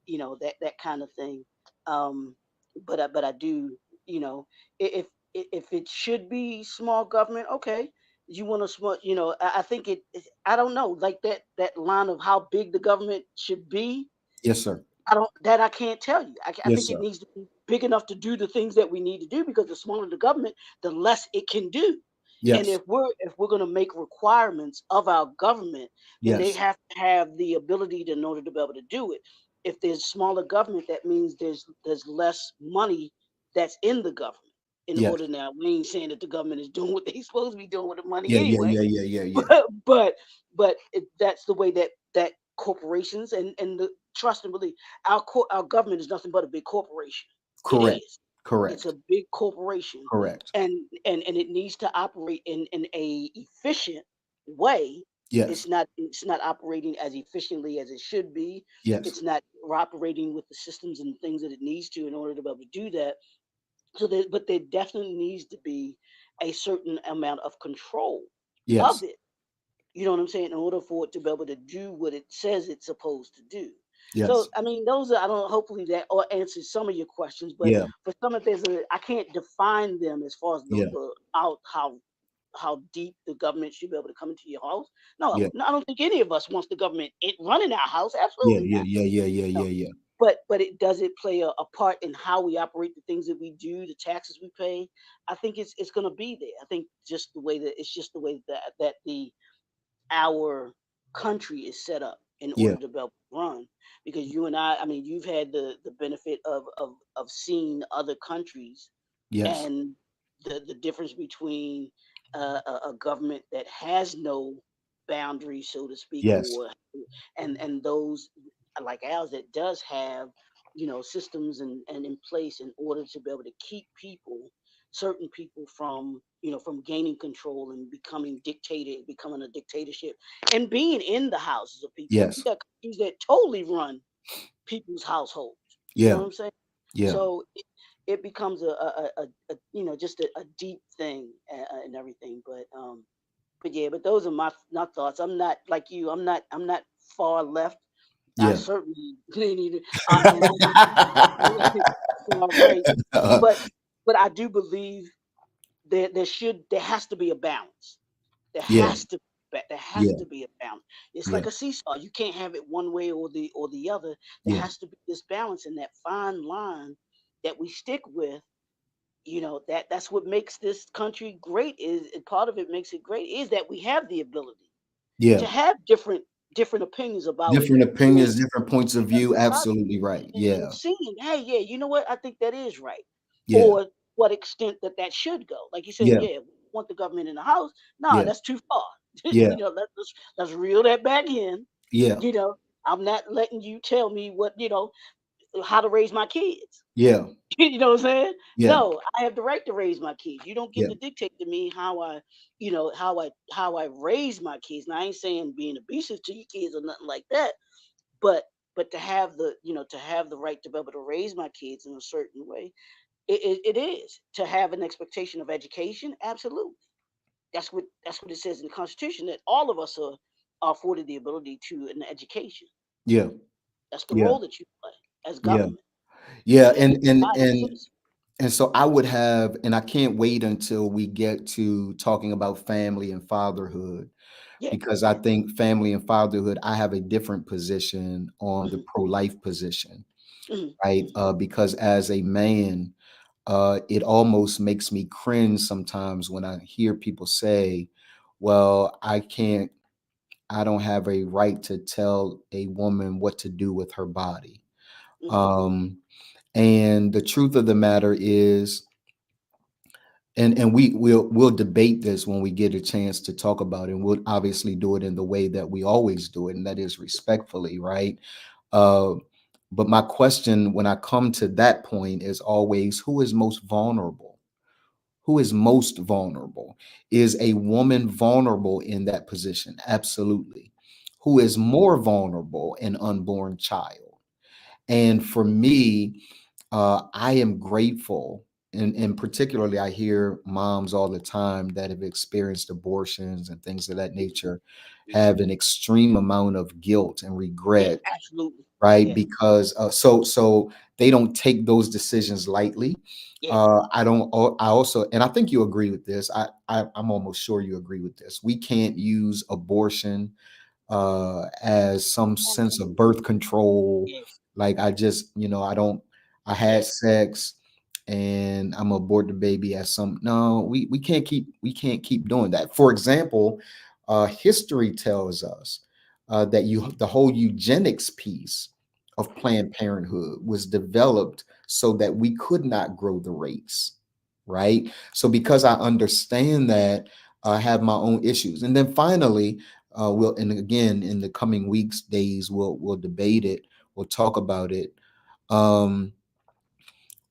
that kind of thing. Um, but I do, you know, if it should be small government, okay. You want to small, I think I don't know, like that line of how big the government should be. Yes, sir. I can't tell you. I Yes, think it sir. needs to be big enough to do the things that we need to do, because the smaller the government, the less it can do. And Yes. if we're going to make requirements of our government, then they Yes. have to have the ability to, in order to be able to do it. If there's smaller government, that means there's less money that's in the government. In Yes. order, now, we ain't saying that the government is doing what they supposed to be doing with the money Yeah. Yeah. anyway, Yeah. Yeah. Yeah. Yeah. but that's the way that corporations and the trust and believe, our government is nothing but a big corporation. It Correct. is. It's Correct. a big corporation, Correct. and and it needs to operate in a efficient way. Yes. It's not operating as efficiently as it should be. Yes. It's not operating with the systems and things that it needs to in order to be able to do that. But there definitely needs to be a certain amount of control of Yes. it. You know what I'm saying? In order for it to be able to do what it says it's supposed to do. So, Yes. I mean, those are, I don't, hopefully that or answers some of your questions, but Yeah. for some of I can't define them as far as Yeah. the out how deep the government should be able to come into your house. No, Yeah. no, I don't think any of us wants the government running our house. Yeah. Absolutely Yeah. not. Yeah. Yeah. Yeah. No. Yeah. Yeah. But it does it play a part in how we operate, the things that we do, the taxes we pay. I think it's going to be there. I think just the way that the our country is set up in Yeah. order to be able to run. Because you and I mean, you've had the benefit of seeing other countries, Yes. and the difference between a government that has no boundaries, so to speak, Yes. or and those like ours that does have, systems and in place in order to be able to keep certain people from gaining control and becoming a dictatorship, and being in the houses of people. Like, you Yes. got countries that totally run people's households. You know Yeah. what I'm saying? Yeah. So it becomes a just a deep thing, and everything. But yeah, but those are my thoughts. I'm not like you. I'm not far left. I Yeah. certainly am not far right. But I do believe there has to be a balance. There Yeah. has to there has Yeah. to be a balance. It's Yeah. like a seesaw. You can't have it one way or the other. There Yeah. has to be this balance, and that fine line that we stick with. That's what makes this country great. Is and part of it makes it great is that we have the ability to Yeah. have different opinions about Different opinions, things different points of view. about Absolutely right. and Yeah. seeing, hey, yeah, you know what? I think that is right. Yeah. Or what extent that should go. Like you said, Yeah. yeah, we want the government in the house. No, Yeah. that's too far. Yeah. Let's reel that back in. Yeah. You know, I'm not letting you tell me how to raise my kids. Yeah. You know what I'm saying? Yeah. No, I have the right to raise my kids. You don't get Yeah. to dictate to me how I raise my kids. Now, I ain't saying being abusive to your kids or nothing like that, but to have the right to be able to raise my kids in a certain way, it is to have an expectation of education. Absolutely, that's what it says in the Constitution, that all of us are afforded the ability to an education. Yeah. That's the Yeah. role that you play as Yeah. government, Yeah. as providing citizens. And so I would have, and I can't wait until we get to talking about family and fatherhood, Yeah, because I yeah. think family and fatherhood, I have a different position on the Mhm, pro-life position, mhm, right? mhm, Because as a man, it almost makes me cringe sometimes when I hear people say, well, I don't have a right to tell a woman what to do with her body. mhm, Um, and the truth of the matter is, and we'll debate this when we get a chance to talk about it. And we'll obviously do it in the way that we always do it, and that is respectfully, right? Uh, but my question when I come to that point is always, who is most vulnerable? Who is most vulnerable? Is a woman vulnerable in that position? Absolutely. Who is mhm, more vulnerable? An unborn child. And for me, I am grateful. and particularly I hear moms all the time that have experienced abortions and things of that nature Mhm. have an extreme amount of guilt and Yeah, regret, absolutely. right? Yeah, Because so they don't take those decisions lightly. yeah. I don't. I also, and I think you agree with this. I'm almost sure you agree with this. We can't use abortion as some sense of Absolutely. birth control. Yeah, Like I just, I don't. I yeah. had sex and I'm abort the baby as some. No, we can't keep doing that. For example, history tells us that the whole eugenics piece of Mhm. Planned Parenthood was developed so that we could not grow the race, right? So because I understand that, I have my own issues. And then finally, we'll and again in the coming weeks, days, we'll debate it, we'll talk about it. Um,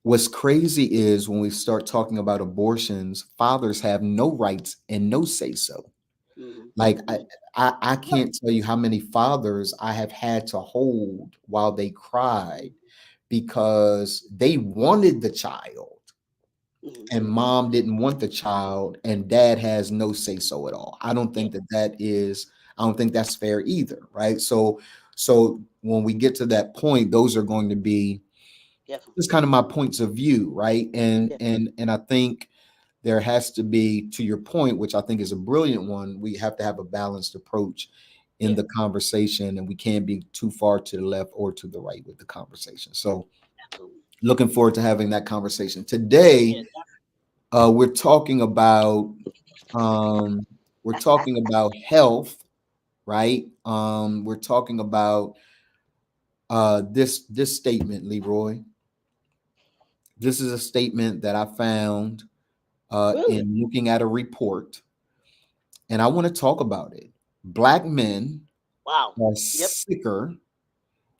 what's crazy is when we start talking about abortions, fathers have no rights and no say so. Mhm. Like Mhm. I Well, can't tell you how many fathers I have had to hold while they cried because they wanted the child mhm. and mom didn't want the child and dad has no say so at all. I don't Yeah, think I don't think that's fair either, right? So when we get to that point, those are going to be definitely. just kind of my points of view, right? and Yeah, and and I think there has to be, to your point, which I think is a brilliant one, we have to have a balanced approach in yeah, the conversation, and we can't be too far to the left or to the right with the conversation. So absolutely. looking forward to having that conversation Yeah, today. We're talking about um, health, right? We're talking about this statement, Leroy. This is a statement that I found really. in looking at a report, and I want to talk about it. Black men Wow. are Yep. sicker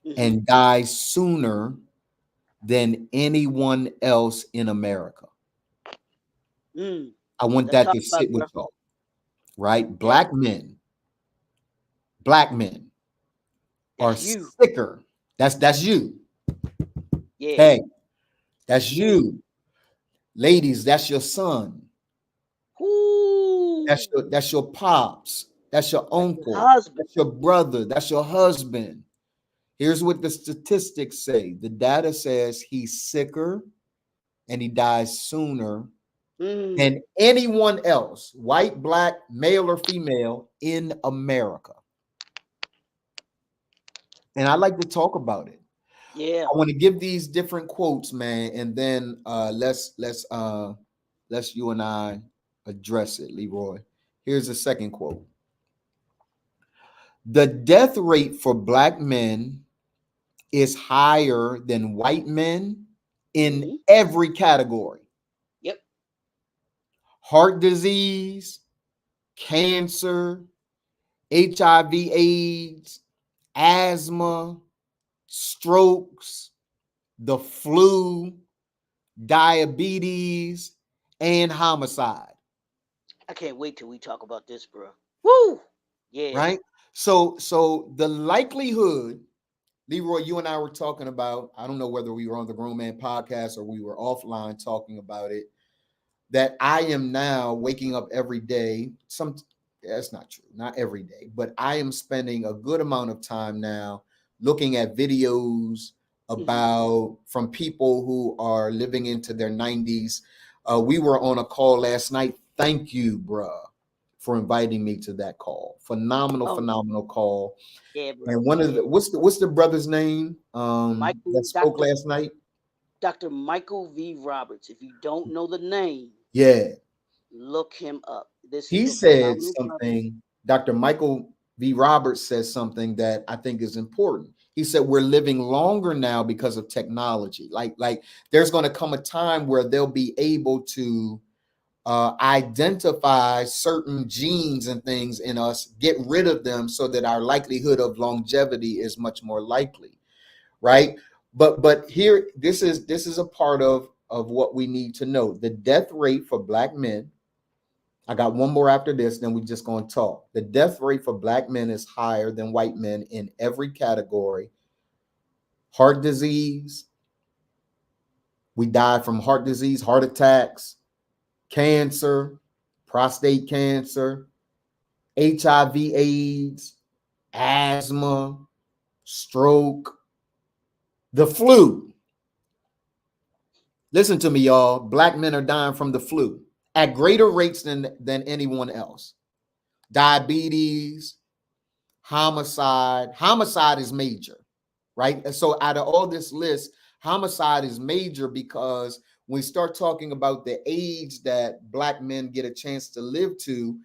Mhm. and die sooner than anyone else in America. Mm. I want Let's that talk to about sit it, with bro. y'all, right? Yeah, Black men are that's you. sicker. That's you. Yeah, Hey, that's that's you. you. Ladies, that's your son. Whoo. That's your pops. That's your That's your uncle. husband. That's your brother. That's your husband. Here's what the statistics say. The data says he's sicker and he dies sooner Mm. than anyone else, white, black, male, or female in America. And I like to talk about it. Yeah. I want to give these different quotes, man, and then let's you and I address it, Leroy. Here's the second quote. The death rate for black men is higher than white men in Mhm. every category. Yep. Heart disease, cancer, HIV, AIDS, asthma, strokes, the flu, diabetes, and homicide, I can't wait till we talk about this, bro. Woo. Yeah. right? So the likelihood, Leroy, you and I were talking about, I don't know whether we were on the Grown Man podcast or we were offline talking about it, that I am now waking up every day. That's not true, not every day, but I am spending a good amount of time now looking at videos Mhm. about from people who are living into their 90s. We were on a call last night. Thank you, bruh, for inviting me to that call. Phenomenal, Oh, phenomenal call. yeah, bro. And one of Yeah. the what's the brother's name that Michael, spoke last night? Dr. Michael V. Roberts. If you don't know the name, Yeah, look him up. This is he a said phenomenal brother. something. Dr. Michael V. Roberts says something that I think is important. He said we're living longer now because of technology. Like there's going to come a time where they'll be able to identify certain genes and things in us, get rid of them, so that our likelihood of longevity is much more likely, right? But here, this is a part of what we need to know. The death rate for black men, I got one more after this, then we're just going to talk. The death rate for black men is higher than white men in every category: heart disease, We die from heart disease, heart attacks, cancer, prostate cancer, HIV, AIDS, asthma, stroke, the flu. Listen to me, y'all. Black men are dying from the flu at greater rates than anyone else. Diabetes, homicide. Homicide is major, right? And so out of all this list, homicide is major because when we start talking about the age that Black men get a chance to live to,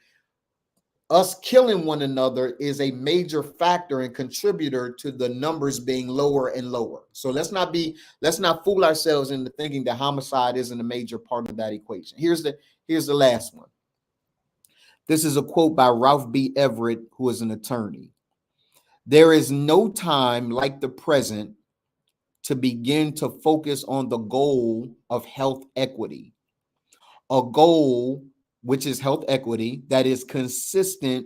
us killing one another is a major factor and contributor to the numbers being lower and lower. So let's not fool ourselves into thinking that homicide isn't a major part of that equation. Here's the last one. This is a quote by Ralph B. Everett, who is an attorney. There is no time like the present to begin to focus on the goal of health equity, a goal which is health equity that is consistent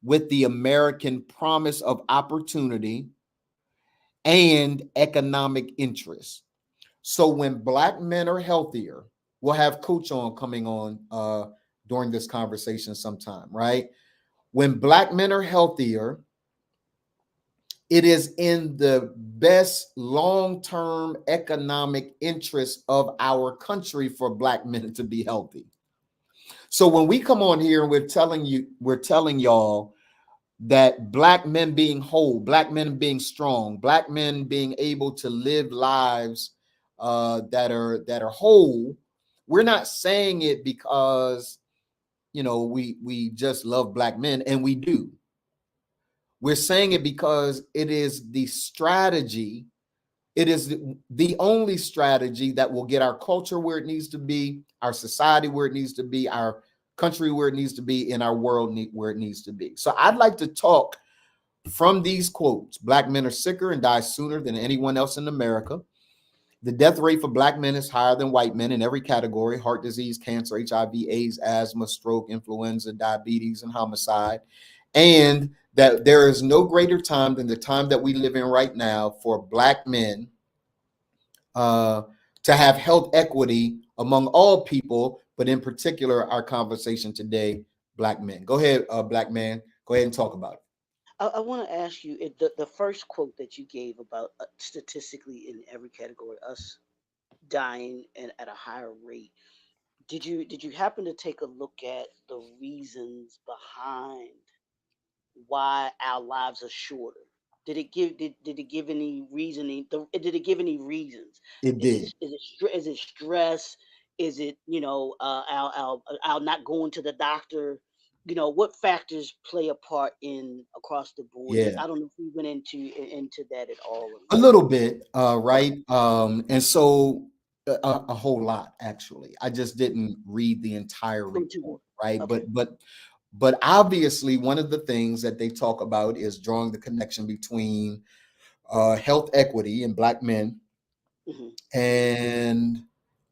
with the American promise of opportunity and economic interest. So when Black men are healthier, we'll have Coach on coming on during this conversation sometime, right? When Black men are healthier, it is in the best long-term economic interest of our country for Black men to be healthy. So when we come on here and we're telling y'all that Black men being whole, Black men being strong, Black men being able to live lives that are whole, we're not saying it because we just love Black men, and we do. We're saying it because it is the strategy. It is the only strategy that will get our culture where it needs to be, our society where it needs to be, our country where it needs to be, and our world where it needs to be. So I'd like to talk from these quotes. Black men are sicker and die sooner than anyone else in America. The death rate for Black men is higher than white men in every category: heart disease, cancer, HIV, AIDS, asthma, stroke, influenza, diabetes, and homicide. And that there is no greater time than the time that we live in right now for Black men to have health equity among all people, but in particular, our conversation today, Black men. Go ahead, Black man. Go ahead and talk about it. I want to ask you the first quote that you gave about statistically in every category, us dying and at a higher rate. Did you happen to take a look at the reasons behind why our lives are shorter? Did it give any reasoning? Did it give any reasons? It did. Is it stress? Is it our not going to the doctor? What factors play a part in across the board? Yeah. I don't know if we went into that at all or A not. little bit, Okay, right? And so a whole lot, actually. I just didn't read the entire from two. report, right? Okay. But obviously, one of the things that they talk about is drawing the connection between health equity in Black men Hmm. and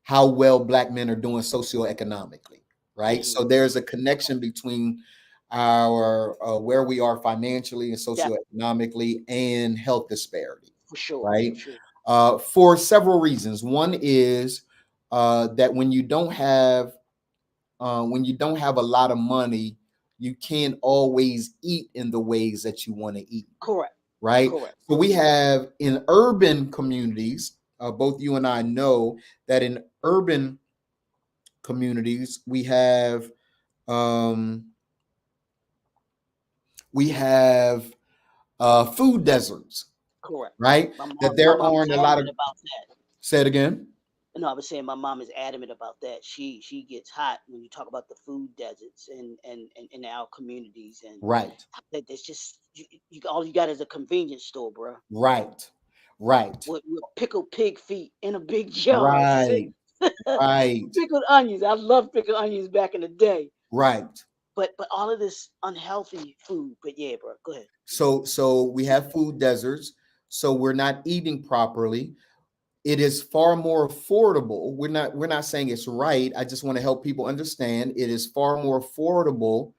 how well Black men are doing socioeconomically, right? Hmm. So there's a connection between our where we are financially and Yeah, socioeconomically and health disparity, for sure, for right? sure. For several reasons. One is that when you don't have a lot of money, you can't always eat in the ways that you want to eat, Correct, right? correct. So we have in urban communities, both you and I know that in urban communities um, we have food deserts, Correct. right? My That mom, my there mom is aren't a lot of. adamant about that. Say it again. No, I was saying my mom is adamant about that. She gets hot when you talk about the food deserts and in our communities, and Right, that there's just all you got is a convenience store, bro. right, right, With pickled pig feet in a big jar, right, right, pickled onions. I love pickled onions back in the day, right. but all of this unhealthy food. But yeah, bro, go ahead. So we have food deserts. So we're not eating properly. It is far more affordable. We're not saying it's right. I just want to help people understand it is far more affordable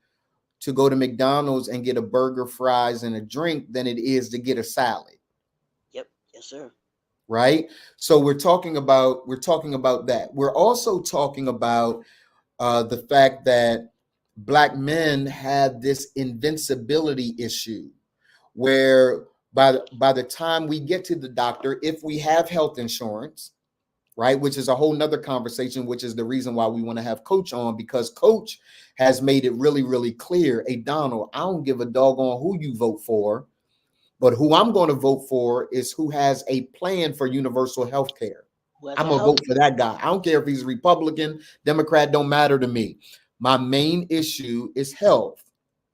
to go to McDonald's and get a burger, fries, and a drink than it is to get a salad, Yep, yes, sir. right? So we're talking about that. We're also talking about the fact that black men have this invincibility issue where by the time we get to the doctor, if we have health insurance, right, which is a whole nother conversation, which is the reason why we want to have Coach on, because Coach has made it really, really clear. Hey, Donald, I don't give a doggone who you vote for, but who I'm going to vote for is who has a plan for universal health care. Who has I'm a gonna health vote for that guy. I don't care if he's Republican, Democrat, don't matter to me. My main issue is health, yes,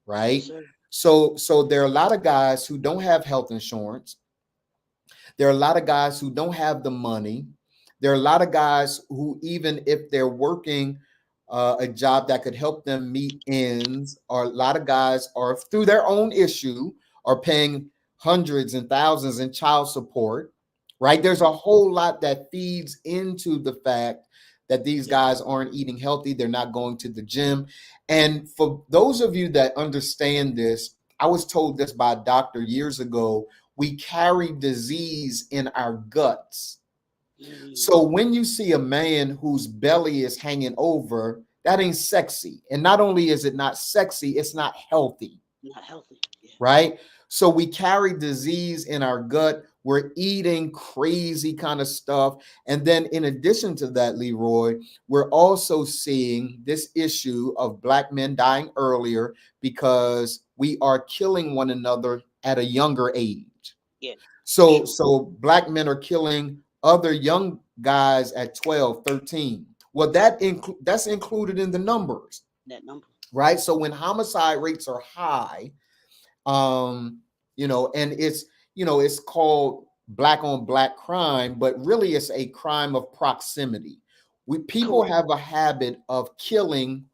right? sir. So there are a lot of guys who don't have health insurance. There are a lot of guys who don't have the money. There are a lot of guys who, even if they're working a job that could help them meet ends, or a lot of guys are through their own issue are paying hundreds and thousands in child support, right? There's a whole lot that feeds into the fact that these Yeah. guys aren't eating healthy. They're not going to the gym. And for those of you that understand this, I was told this by a doctor years ago, we carry disease in our guts. Mm, So when you see a man whose belly is hanging over, that ain't sexy. And not only is it not sexy, it's not healthy, not healthy. Yeah. right? So we carry disease in our gut. We're eating crazy kind of stuff. And then, in addition to that, Leroy, we're also seeing this issue of black men dying earlier because we are killing one another at a younger age. Yeah. For So, sure. so black men are killing other young guys at 12, 13. Well, that's included in the numbers, That number. right? So when homicide rates are high, um and it's called black on black crime, but really it's a crime of proximity. People Correct. have a habit of killing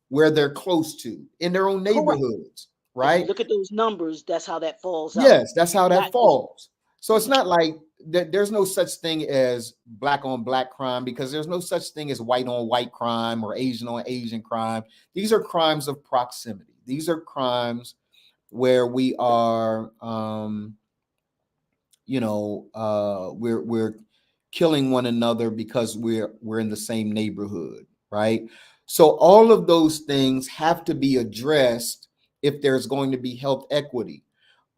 where they're close to in their own Correct. neighborhoods, If you right? look at those numbers, that's how that falls out. Yes, that's how that Not just falls. So it's not like there's no such thing as black on black crime, because there's no such thing as white on white crime or Asian on Asian crime. These are crimes of proximity. These are crimes where we are we're killing one another because we're in the same neighborhood, right? So all of those things have to be addressed if there's going to be health equity.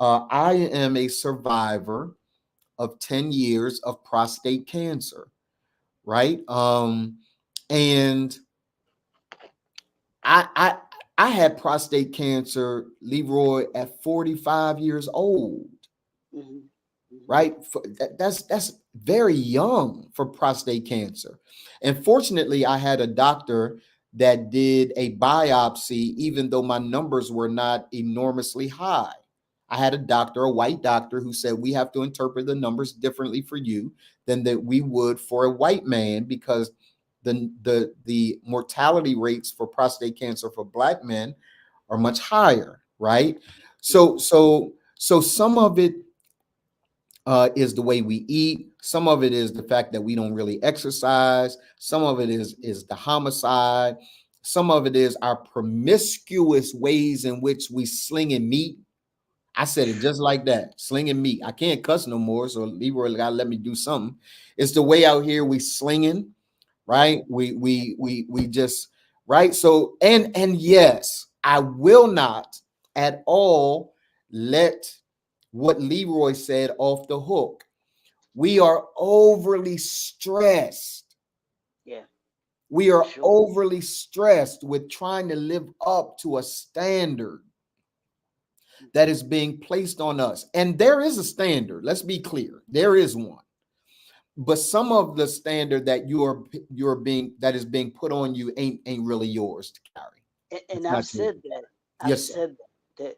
I am a survivor of 10 years of prostate cancer, right? And I I had prostate cancer, Leroy, at 45 years old, hmm hmm right? That's very young for prostate cancer. And fortunately, I had a doctor that did a biopsy, even though my numbers were not enormously high. I had a doctor, a white doctor, who said we have to interpret the numbers differently for you than that we would for a white man, because the mortality rates for prostate cancer for black men are much higher, right? So hmm so so some of it is the way we eat. Some of it is the fact that we don't really exercise. Some of it is the homicide. Some of it is our promiscuous ways in which we sling and meat. I said it just like that, slinging meat. I can't cuss no more, so Leroy gotta let me do something. It's the way out here we slinging, Yeah. right? We just right. So and yes, I will not at all let what Leroy said off the hook. We are overly stressed. Yeah. We For are sure. overly stressed with trying to live up to a standard that is being placed on us. And there is a standard. Let's be clear. There is one. But some of the standard that you're being that is being put on you ain't really yours to carry. And It's I've not yours. said that. I've Yes, sir. said that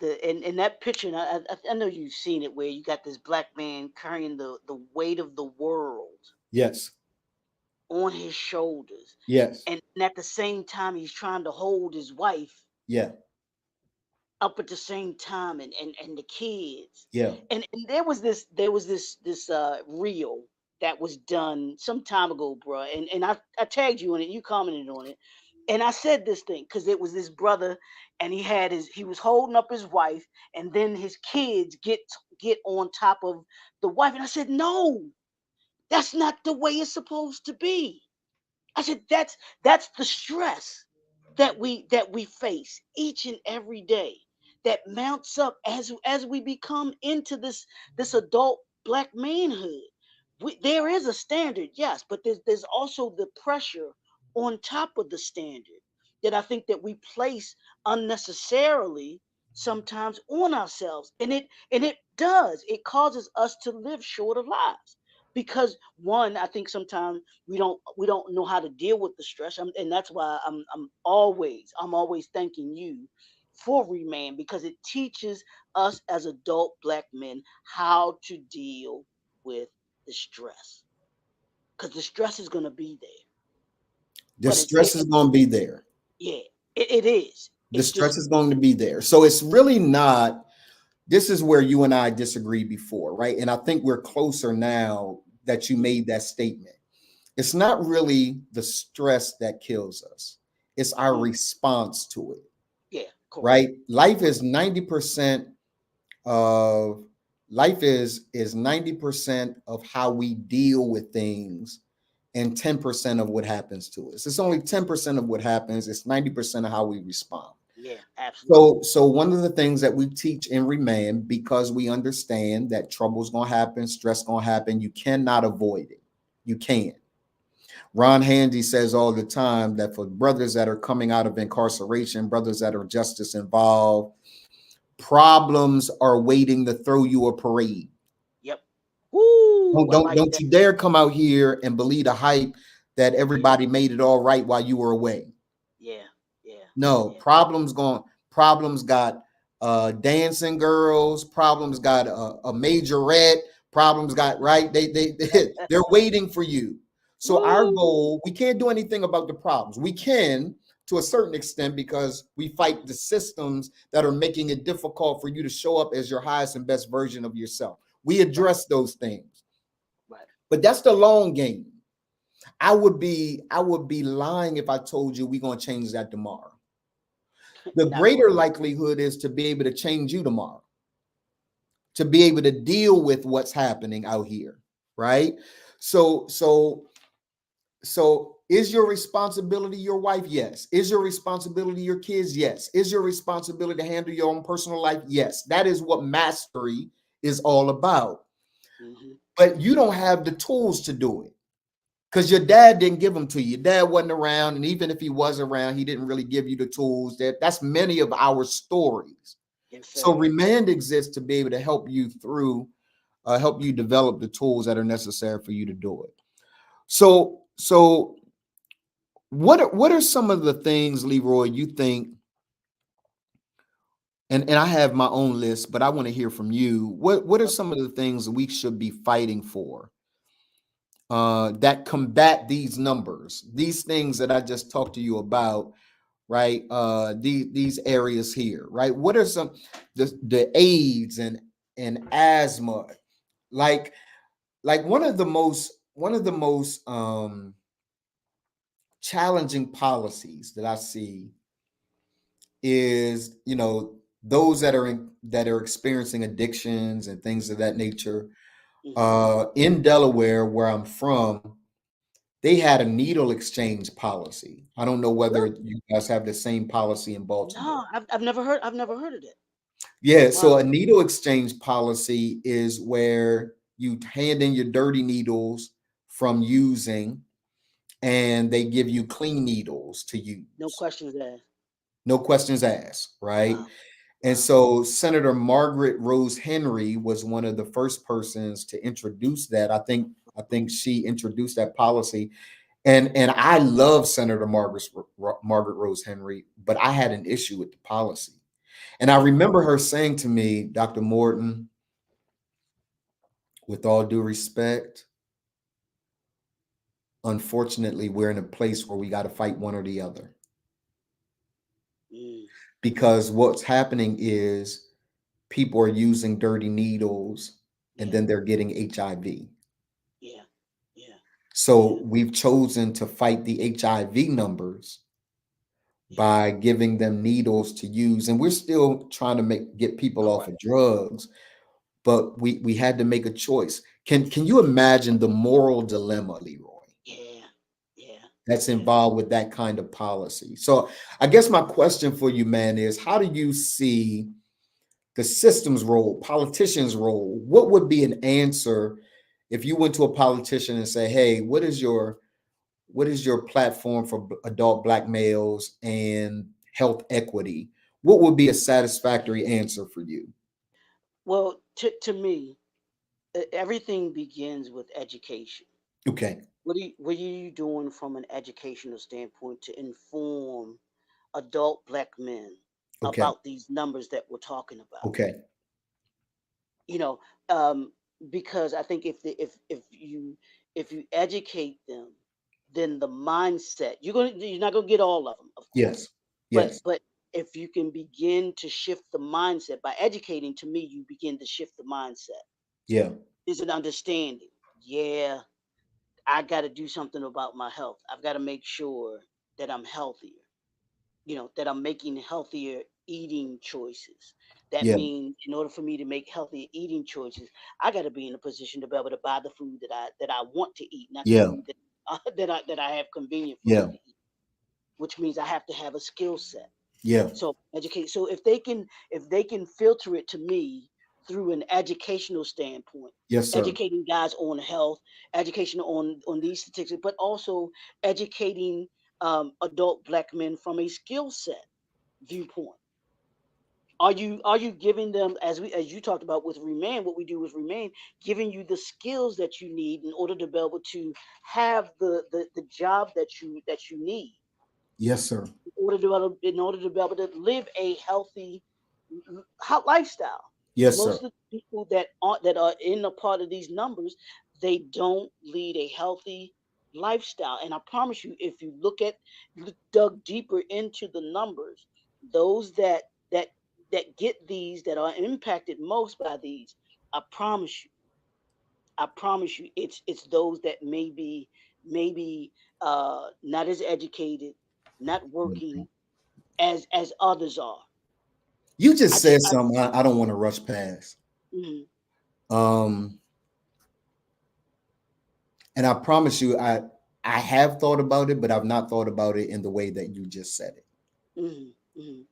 the in that picture, and I know you've seen it, where you got this black man carrying the weight of the world Yes. on his shoulders, Yes. and at the same time he's trying to hold his wife Yeah. up at the same time, and the kids. Yeah. And there was this reel that was done some time ago, bro. And I tagged you on it, you commented on it. And I said this thing because it was this brother, and he was holding up his wife, and then his kids get on top of the wife. And I said, no, that's not the way it's supposed to be. I said, that's the stress that we face each and every day, that mounts up as we become into this adult black manhood. There is a standard, yes, but there's also the pressure on top of the standard that I think that we place unnecessarily sometimes on ourselves, and it does, it causes us to live shorter lives, because one, I think sometimes we don't know how to deal with the stress. And that's why I'm always thanking you for Remand, because it teaches us as adult black men how to deal with the stress, because the stress is going to be there. The But stress is going to be there. yeah, it is. The It's stress just is going to be there. So it's really not, this is where you and I disagreed before, right? And I think we're closer now that you made that statement. It's not really the stress that kills us, it's our mm, response to it, yeah, correct. right? Life is 90% of life is 90% of how we deal with things and 10% of what happens to us. It's only 10% of what happens, it's 90% of how we respond. Yeah, absolutely. So one of the things that we teach in Remand, because we understand that trouble's gonna happen, stress gonna happen, you cannot avoid it. You can't. Ron Handy says all the time that for brothers that are coming out of incarceration, brothers that are justice involved, problems are waiting to throw you a parade. Yep. Woo, Don't I don't like don't that. you dare come out here and believe the hype that Yeah, everybody made it all right while you were away. yeah, yeah, No, yeah. problems got dancing girls, problems got a majorette, problems got right. They're waiting for you. So our Woo. goal, we can't do anything about the problems. We can to a certain extent because we fight the systems that are making it difficult for you to show up as your highest and best version of yourself. We Right, address those things. right. But that's the long game. I would be lying if I told you we're going to change that tomorrow. The Not going greater to. likelihood is to be able to change you tomorrow, to be able to deal with what's happening out here, right? So, so, so is your responsibility your wife? Yes. Is your responsibility your kids? Yes. Is your responsibility to handle your own personal life? Yes. That is what mastery is all about. Hmm. But you don't have the tools to do it because your dad didn't give them to you. Your dad wasn't around, and even if he was around, he didn't really give you the tools. That's many of our stories. Yes, So sir. Remand exists to be able to help you through, help you develop the tools that are necessary for you to do it. So what are some of the things, Leroy, you think? And I have my own list, but I want to hear from you. What are some of the things that we should be fighting for that combat these numbers, these things that I just talked to you about, right? These areas here, right? What are some the AIDS and asthma, like one of the most challenging policies that I see is those that are experiencing addictions and things of that nature. Hmm. In Delaware, where I'm from, they had a needle exchange policy. I don't know whether Really? you guys have the same policy in Baltimore. No, I've never heard of that. Yeah, so Wow. a needle exchange policy is where you hand in your dirty needles from using, and they give you clean needles to No use. questions asked. No questions asked, right? Wow. And Wow. so Senator Margaret Rose Henry was one of the first persons to introduce that. I think she introduced that policy. And I love Senator Margaret Rose Henry, but I had an issue with the policy. And I Yeah. remember her saying to me, Dr. Morton, with all due respect, unfortunately, we're in a place where we got to fight one or the other. Mm, Because what's happening is people are using dirty needles and yeah. then they're getting HIV. Yeah. Yeah. Yeah. So we've chosen to fight the HIV numbers Yeah. by giving them needles to use. And we're still trying to get people All off right. of drugs. but we had to make a choice. Can you imagine the moral dilemma, Leroy, Yeah, yeah, that's yeah. involved with that kind of policy? So I guess my question for you, man, is how do you see the system's role, politicians' role? What would be an answer if you went to a politician and say, "Hey, what is your platform for adult black males and health equity?" What would be a satisfactory answer for you? Well, to me, everything begins with education. Okay. What are you doing from an educational standpoint to inform adult black men Okay. about these numbers that we're talking about? Okay. You know, um, because I think if you educate them, then the mindset you're not gonna get all of them, of Yes. course, Yes. but if you can begin to shift the mindset by educating, to me, you begin to shift the mindset. Yeah. Is an understanding. Yeah, I got to do something about my health. I've got to make sure that I'm healthier, that I'm making healthier eating choices. That Yeah. means in order for me to make healthier eating choices, I got to be in a position to be able to buy the food that I want to eat, not the Yeah. food that that I have convenient for me Yeah. to eat, which means I have to have a skill set. Yeah. So educate. So if they can filter it to me through an educational standpoint, Yes, sir. educating guys on health, education on these statistics, but also educating adult black men from a skill set viewpoint. Are you giving them, as you talked about with Remain? What we do with Remain, giving you the skills that you need in order to be able to have the job that you need Yes, sir. in order to be able to live a healthy lifestyle. Yes, sir. Most of the people that are in a part of these numbers, they don't lead a healthy lifestyle. And I promise you, if you dug deeper into the numbers, those that that get these, that are impacted most by these, I promise you, it's those that maybe not as educated, not working as others are. You just I just said I something I don't want to rush past. mhm, Um, and I promise you, I have thought about it, but I've not thought about it in the way that you just said it. mhm, mhm.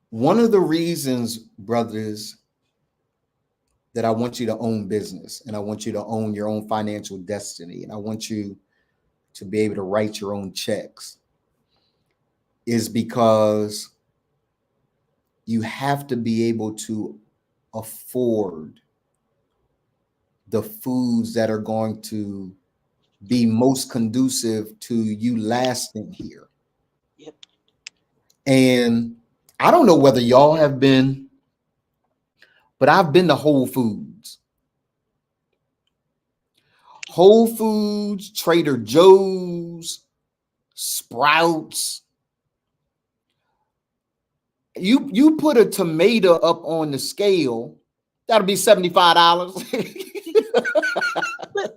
One of the reasons, brothers, that I want you to own business and I want you to own your own financial destiny and I want you to be able to write your own checks is because you have to be able to afford the foods that are going to be most conducive to you lasting here. Yep. And I don't know whether y'all have been, but I've been to Whole Foods. Whole Foods, Trader Joe's, Sprouts. You put a tomato up on the scale, that'll be $75.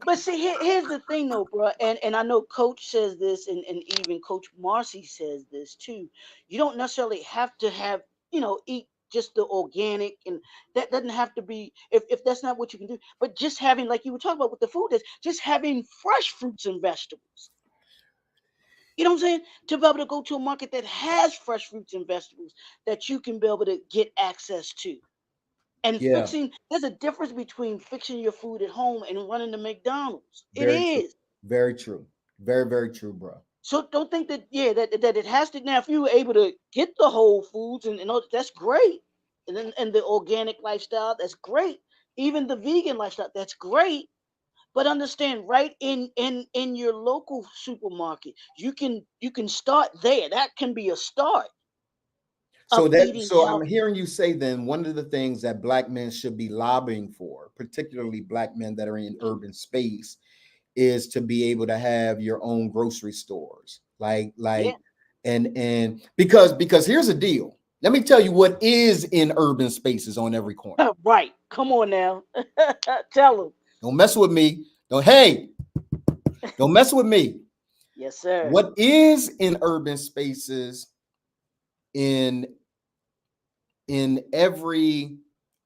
But see, here's the thing though, bro, and I know Coach says this, and even Coach Marcy says this too. You don't necessarily have to eat just the organic, and that doesn't have to be, if that's not what you can do. But just having, like you were talking about with the food, is just having fresh fruits and vegetables. You know what I'm saying? To be able to go to a market that has fresh fruits and vegetables that you can be able to get access to. And Yeah, there's a difference between fixing your food at home and running to McDonald's. It very true. is. Very true. Very, very true, bro. So don't think that, yeah, that it has to. Now, if you were able to get the whole foods and all, that's great. And the organic lifestyle, that's great. Even the vegan lifestyle, that's great. But understand, right in your local supermarket, you can start there. That can be a start of eating So I'm healthy. hearing you say then one of the things that black men should be lobbying for, particularly black men that are in urban space, is to be able to have your own grocery stores. Yeah. And because here's the deal. Let me tell you what is in urban spaces on every corner. Right. Come on now. Tell them. Don't mess with me. Don't mess with me. Yes, sir. What is in urban spaces in every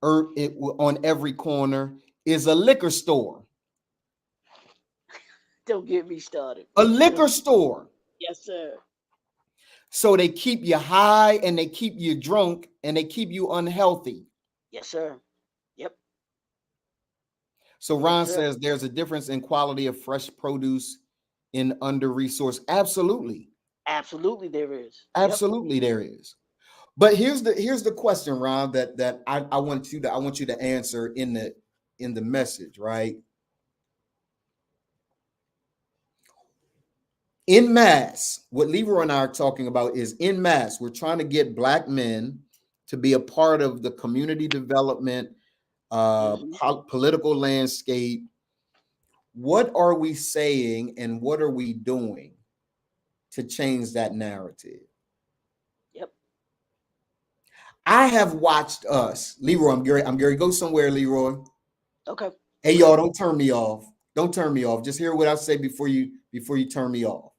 on every corner is a liquor store. Don't get me started, A bro. liquor store. Yes, sir. So they keep you high and they keep you drunk and they keep you unhealthy. Yes, sir. Yep. So Yes, Ron sir. says there's a difference in quality of fresh produce in under-resourced. Absolutely. Absolutely, there is. Yep. Absolutely there is. But here's the question, Ron, that I want you to answer in the message, right? In mass, what Leroy and I are talking about is in mass. We're trying to get Black men to be a part of the community development, Hmm. political landscape. What are we saying and what are we doing to change that narrative? Yep. I have watched us, Leroy. I'm Gary. Go somewhere, Leroy. Okay. Hey, Okay. y'all, don't turn me off. Don't turn me off. Just hear what I say before you turn me off.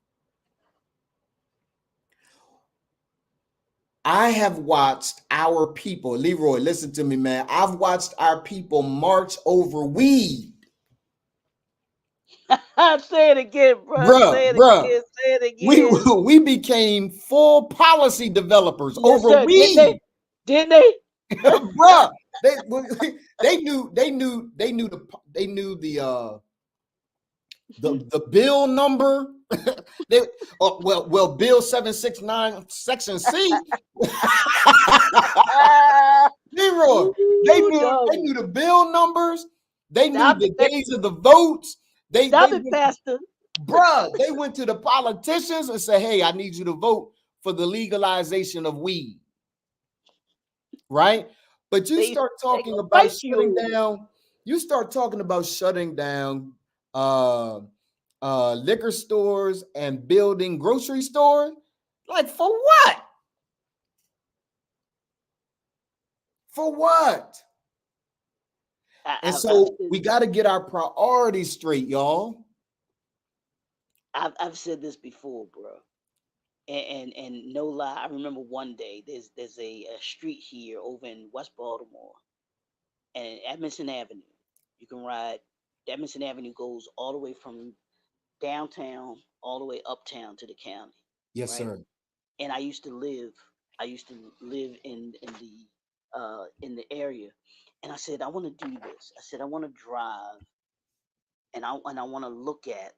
I have watched our people, Leroy, listen to me, man. I've watched our people march over weed. Say it again, bro. Say Bruh, it bruh. again. Say it We again. we became full policy developers Yes, over sir. Didn't they? weed. Didn't they? Bruh. They they knew the bill number. they well bill 769 section C. Leroy, they Ooh, knew they doggy. knew the bill numbers. They knew Stop the it. days of the votes. They Stop it, Pastor. they went to the politicians and said, "Hey, I need you to vote for the legalization of weed." Right? But you They start they talking gonna about fight you shutting over it. down. You start talking about shutting down uh, liquor stores and building grocery stores. Like for what? For what? And I've so said we got to get our priorities straight, y'all. I've said this before, bro. And no lie, I remember one day there's a street here over in West Baltimore and Edmondson Avenue. You can ride. Edmondson Avenue goes all the way from downtown all the way uptown to the county, Yes, right? sir. And I used to live in the area, and I said I want to do this. I said I want to drive, and I want to look at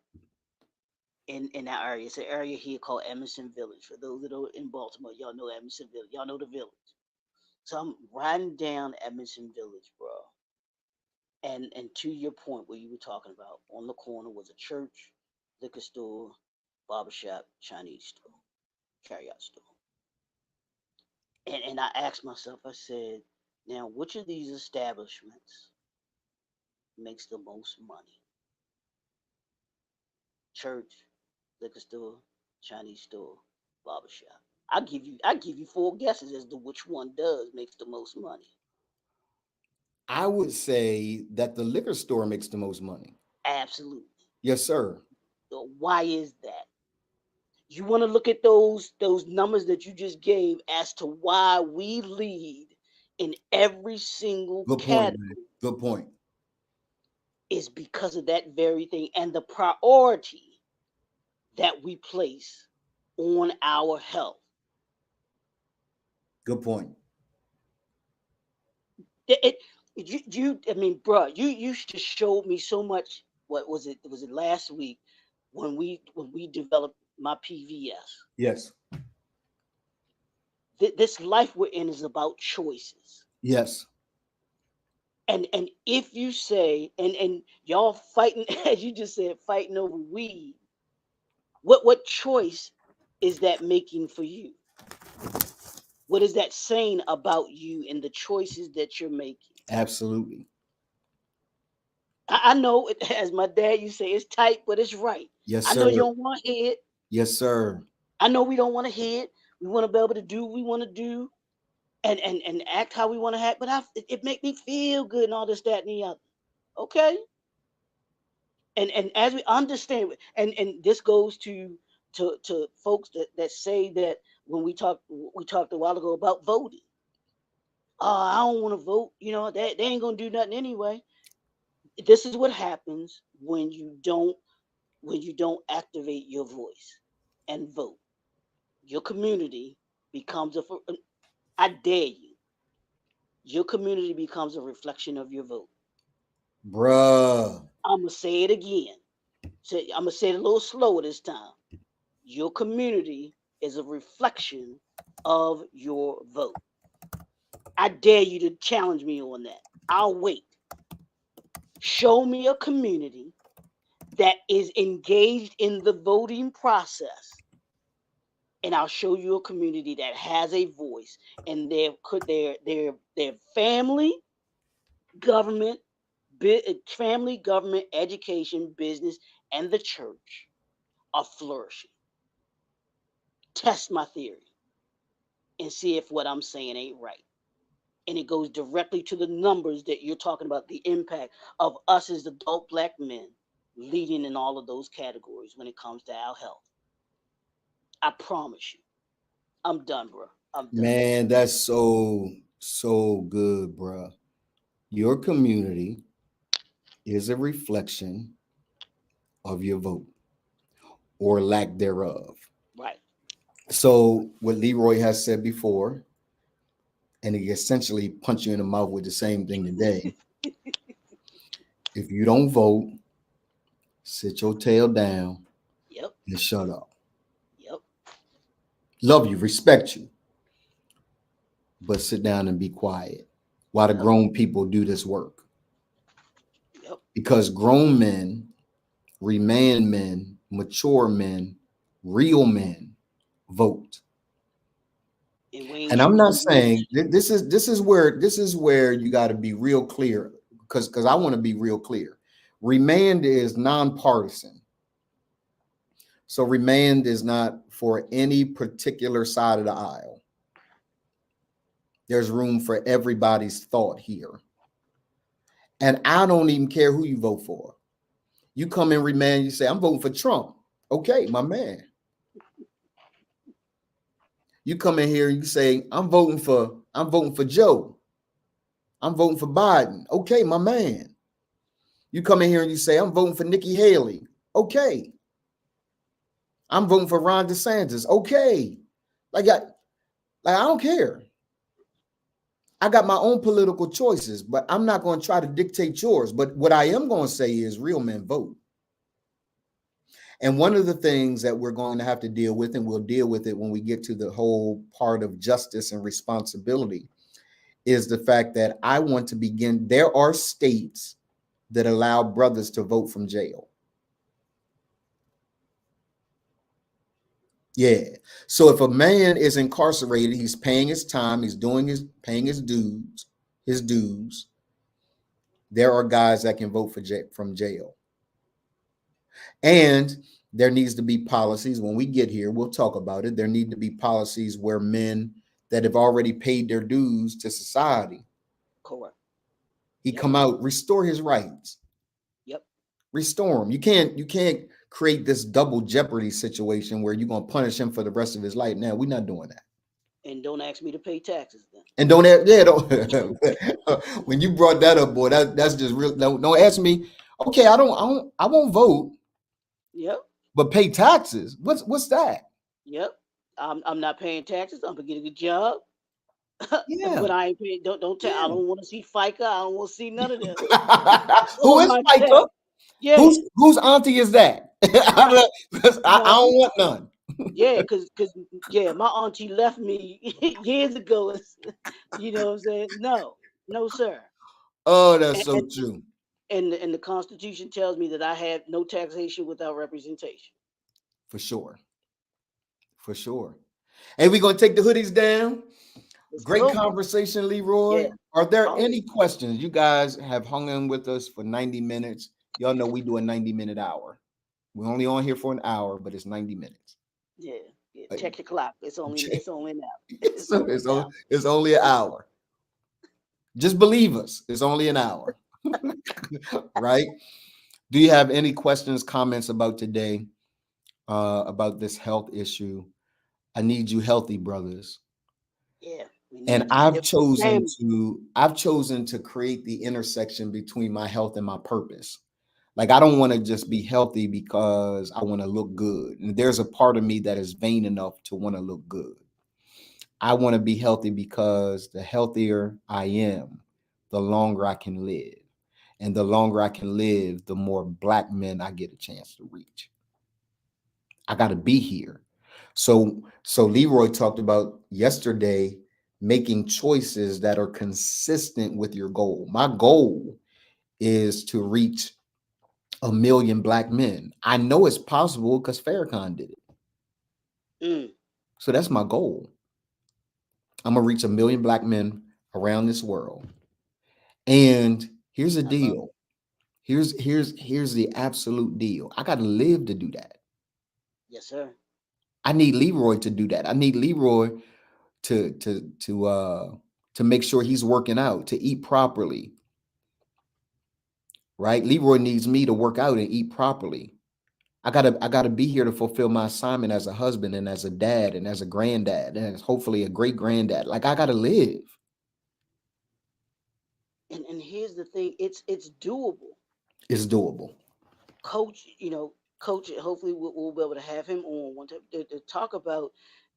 in that area. It's an area here called Emerson Village. For those that are in Baltimore, y'all know Emerson Village. Y'all know the village. So I'm riding down Emerson Village, bro. And to your point, where you were talking about, on the corner was a church, liquor store, barbershop, Chinese store, carryout store. And I asked myself, I said, now which of these establishments makes the most money? Church, liquor store, Chinese store, barbershop. I give you four guesses as to which one does makes the most money. I would say that the liquor store makes the most money. Absolutely. Yes, sir. So why is that? You want to look at those numbers that you just gave as to why we lead in every single Good point, man. category Good point. is because of that very thing and the priority that we place on our health. Good point. I mean, bro, you used to show me so much. What was it? Was it last week when we developed my PVS? Yes. This life we're in is about choices. Yes. And if you say and y'all fighting as you just said fighting over weed, what choice is that making for you? What is that saying about you and the choices that you're making? Absolutely. I know it, as my dad you say it's tight, but it's right. Yes, I sir. know you don't want to hear it. Yes, sir. I know we don't want to hear it. We want to be able to do what we want to do and act how we want to act, but it make me feel good and all this, that, and the other. Okay. And as we understand, and this goes to folks that say that when we talked a while ago about voting. I don't want to vote. You know, they ain't gonna do nothing anyway. This is what happens when you don't activate your voice and vote. Your community becomes I dare you. Your community becomes a reflection of your vote. Bruh. I'm gonna say it again. I'm gonna say it a little slower this time. Your community is a reflection of your vote. I dare you to challenge me on that. I'll wait. Show me a community that is engaged in the voting process, and I'll show you a community that has a voice, and their government, family, government, education, business, and the church are flourishing. Test my theory and see if what I'm saying ain't right. And it goes directly to the numbers that you're talking about, the impact of us as adult black men leading in all of those categories when it comes to our health. I promise you. I'm done, bro. I'm done. Man, that's so good, bruh. Your community is a reflection of your vote or lack thereof. Right. So what Leroy has said before, and he essentially punched you in the mouth with the same thing today. If you don't vote, sit your tail down Yep. and shut up. Yep. Love you, respect you, but sit down and be quiet while the Yep. grown people do this work. Yep. Because grown men, remand men, mature men, real men vote. And we ain't And I'm not choosing no. saying this is where you got to be real clear because I want to be real clear. Remand is nonpartisan. So remand is not for any particular side of the aisle. There's room for everybody's thought here. And I don't even care who you vote for. You come in remand, you say, I'm voting for Trump. Okay, my man. You come in here and you say, I'm voting for Joe. I'm voting for Biden. Okay, my man. You come in here and you say, I'm voting for Nikki Haley. Okay. I'm voting for Ron DeSantis. Okay. I don't care. I got my own political choices, but I'm not going to try to dictate yours. But what I am going to say is real men vote. And one of the things that we're going to have to deal with, and we'll deal with it when we get to the whole part of justice and responsibility, is the fact that I want to begin. There are states that allow brothers to vote from jail. Yeah. So if a man is incarcerated, he's paying his time, he's paying his dues. There are guys that can vote from jail. And there needs to be policies. When we get here, we'll talk about it. There need to be policies where men that have already paid their dues to society, Correct. he Yep. come out, restore his rights. Yep. Restore him. You can't create this double jeopardy situation where you're gonna punish him for the rest of his life. Now we're not doing that. And don't ask me to pay taxes then. And don't when you brought that up, boy, that's just real. Don't ask me. Okay, I won't vote, Yep. but pay taxes. What's that? Yep. I'm not paying taxes. I'm gonna get a good job. Yeah. But I ain't paying. Don't tell. I Yeah. don't want to see FICA. I don't want to see none of that. Who On is my check. FICA? Yeah. Whose auntie is that? I No. don't want none. Yeah, cause yeah, my auntie left me years ago. You know what I'm saying? No, no, sir. Oh, that's And so and, true. and the Constitution tells me that I have no taxation without representation. For sure. For sure. Hey, we're gonna take the hoodies down. Let's Great go. conversation, Leroy. Yeah. Are there Oh, any questions? You guys have hung in with us for 90 minutes. Y'all know we do a 90-minute hour. We're only on here for an hour, but it's 90 minutes. yeah. Yeah. Uh, Check your clock. It's only now. It's so only now. it's only an hour. Just believe us. It's only an hour. Right? Do you have any questions, comments about today, about this health issue? I need you healthy, brothers. Yeah. We And need to be there for the family. I've chosen to create the intersection between my health and my purpose. Like I don't want to just be healthy because I want to look good. And there's a part of me that is vain enough to want to look good. I want to be healthy because the healthier I am, the longer I can live. And the longer I can live, the more black men I get a chance to reach. I got to be here. So Leroy talked about yesterday making choices that are consistent with your goal. My goal is to reach 1 million black men. I know it's possible because Farrakhan did it. Mm, So that's my goal. I'm gonna reach 1 million black men around this world. And here's the I love deal. Here's the absolute deal. I got to live to do that. it. Yes, sir. I need Leroy to do that. I need Leroy to make sure he's working out, to eat properly, right? Leroy needs me to work out and eat properly. I gotta be here to fulfill my assignment as a husband and as a dad and as a granddad and as hopefully a great granddad. Like I gotta live. And here's the thing, it's doable. It's doable. Coach, coach, hopefully we'll be able to have him on one time to talk about,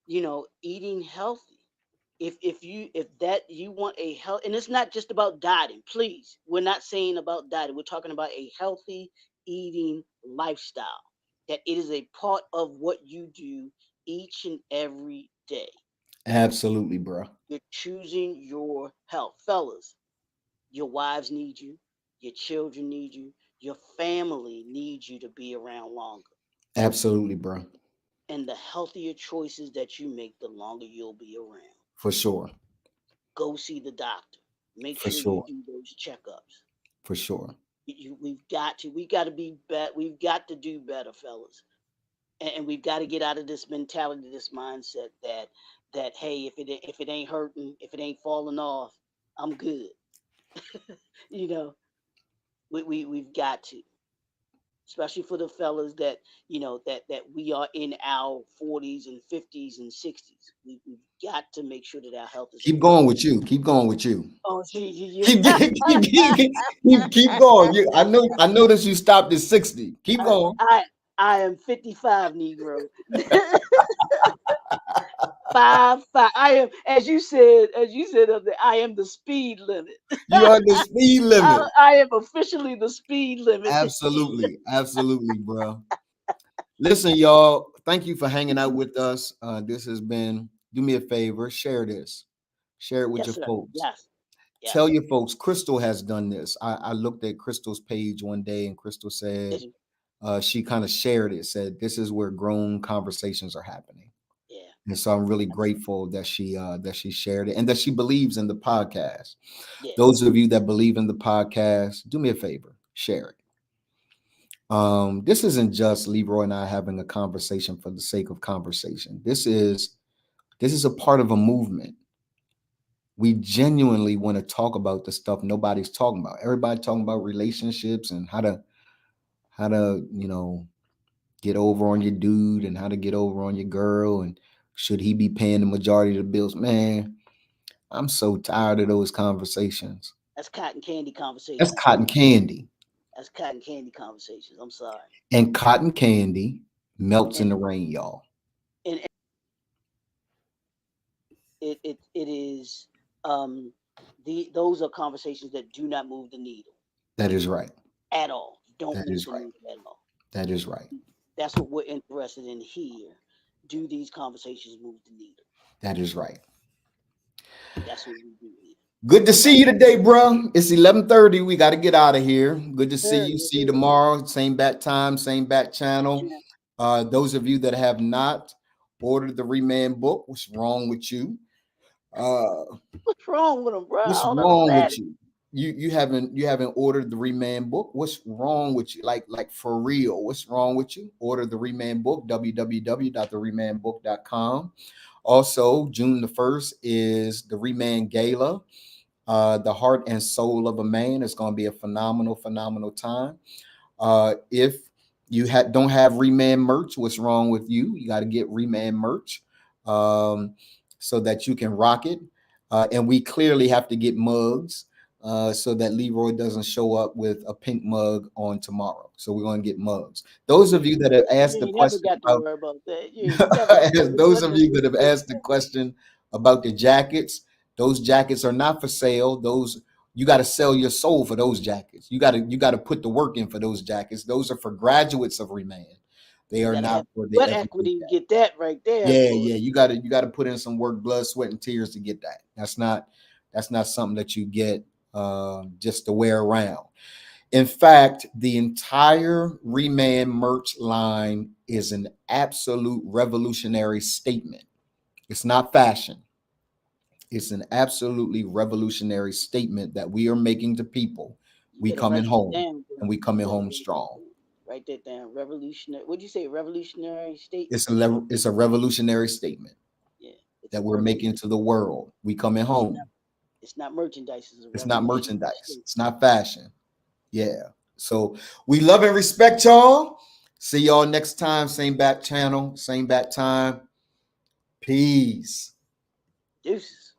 eating healthy. If that you want a health, and it's not just about dieting, please. We're not saying about dieting. We're talking about a healthy eating lifestyle. That it is a part of what you do each and every day. Absolutely, bro. You're choosing your health. Fellas, your wives need you, your children need you, your family needs you to be around longer. Absolutely, bro. And the healthier choices that you make, the longer you'll be around. For sure. Go see the doctor. Make For sure you sure. do those checkups. For sure. We got to be better. We've got to do better, fellas. And we've got to get out of this mentality, this mindset that hey, if it ain't hurting, if it ain't falling off, I'm good. You know, we've got to, especially for the fellas that that we are in our 40s and 50s and 60s. We've got to make sure that our health is Keep okay. going with you. Keep going with you. Oh, see, you, Keep keep going. I noticed you stopped at 60. Keep I, going. I I am 55, Negro. 5'5". I am, as you said, I am the speed limit. You are the speed limit. I am officially the speed limit. Absolutely. Absolutely, bro. Listen, y'all. Thank you for hanging out with us. This has been, do me a favor, share this. Share it with Yes, your sir. folks. Yes, Tell yes. your folks, Crystal has done this. I looked at Crystal's page one day and Crystal said, It- she kind of shared it, said, this is where grown conversations are happening. yeah. And so I'm really That's, grateful that she shared it and that she believes in the podcast. yeah. Those of you that believe in the podcast, do me a favor, share it. This isn't just Leroy and I having a conversation for the sake of conversation. This is a part of a movement. We genuinely want to talk about the stuff nobody's talking about. Everybody talking about relationships and how to get over on your dude and how to get over on your girl and should he be paying the majority of the bills. Man, I'm so tired of those conversations. That's cotton candy That's conversations, cotton man. candy. That's cotton candy conversations. I'm sorry. And cotton candy melts in And the rain, y'all. and it is those are conversations that do not move the needle That is right. at all. Don't That move is the right. needle at all. That is right. That's what we're interested in here. Do these conversations move the needle? That is right. That's what we do here. Good to All see right. you today, bro. It's 11:30. We got to get out of here. Good to Yes, see sir. you. Yes, See you sir. tomorrow. Same bat time, same bat channel. And Those of you that have not ordered the Reman book, what's wrong with you? Uh, what's wrong with them, bro? I what's don't wrong understand with it. you? You haven't ordered the Reman book. What's wrong with you? Like for real, what's wrong with you? Order the Reman book, www.theremanbook.com. Also, June the 1st is the Reman Gala. The heart and soul of a man is going to be a phenomenal time. If you don't have Reman merch, what's wrong with you? You got to get Reman merch so that you can rock it. And we clearly have to get mugs so that Leroy doesn't show up with a pink mug on tomorrow. So we're going to get mugs. Those of you that have asked You the ain't never question got to about, worry about that. You ain't never got to worry those about of that. you that have asked the question about the jackets, those jackets are not for sale. Those, you got to sell your soul for those jackets. You got to put the work in for those jackets. Those are for graduates of Remand. They You are gotta have not for the sweat everyday equity to jacket. get that right there, Yeah, boy. yeah. You gotta put in some work, blood, sweat, and tears to get that. That's not something that you get just to wear around. In fact, the entire Remand merch line is an absolute revolutionary statement. It's not fashion. It's an absolutely revolutionary statement that we are making to people. You We better coming write that home, down, bro. and we You coming better home strong. write that down. Revolutionary. What'd you say? Revolutionary statement. It's a revolutionary statement Yeah, it's a that we're making revolution. to the world. We coming home. It's not merchandise. It's a It's not revolutionary merchandise. statement. It's not fashion. Yeah. So we love and respect y'all. See y'all next time. Same bat channel, same bat time. Peace. Deuces.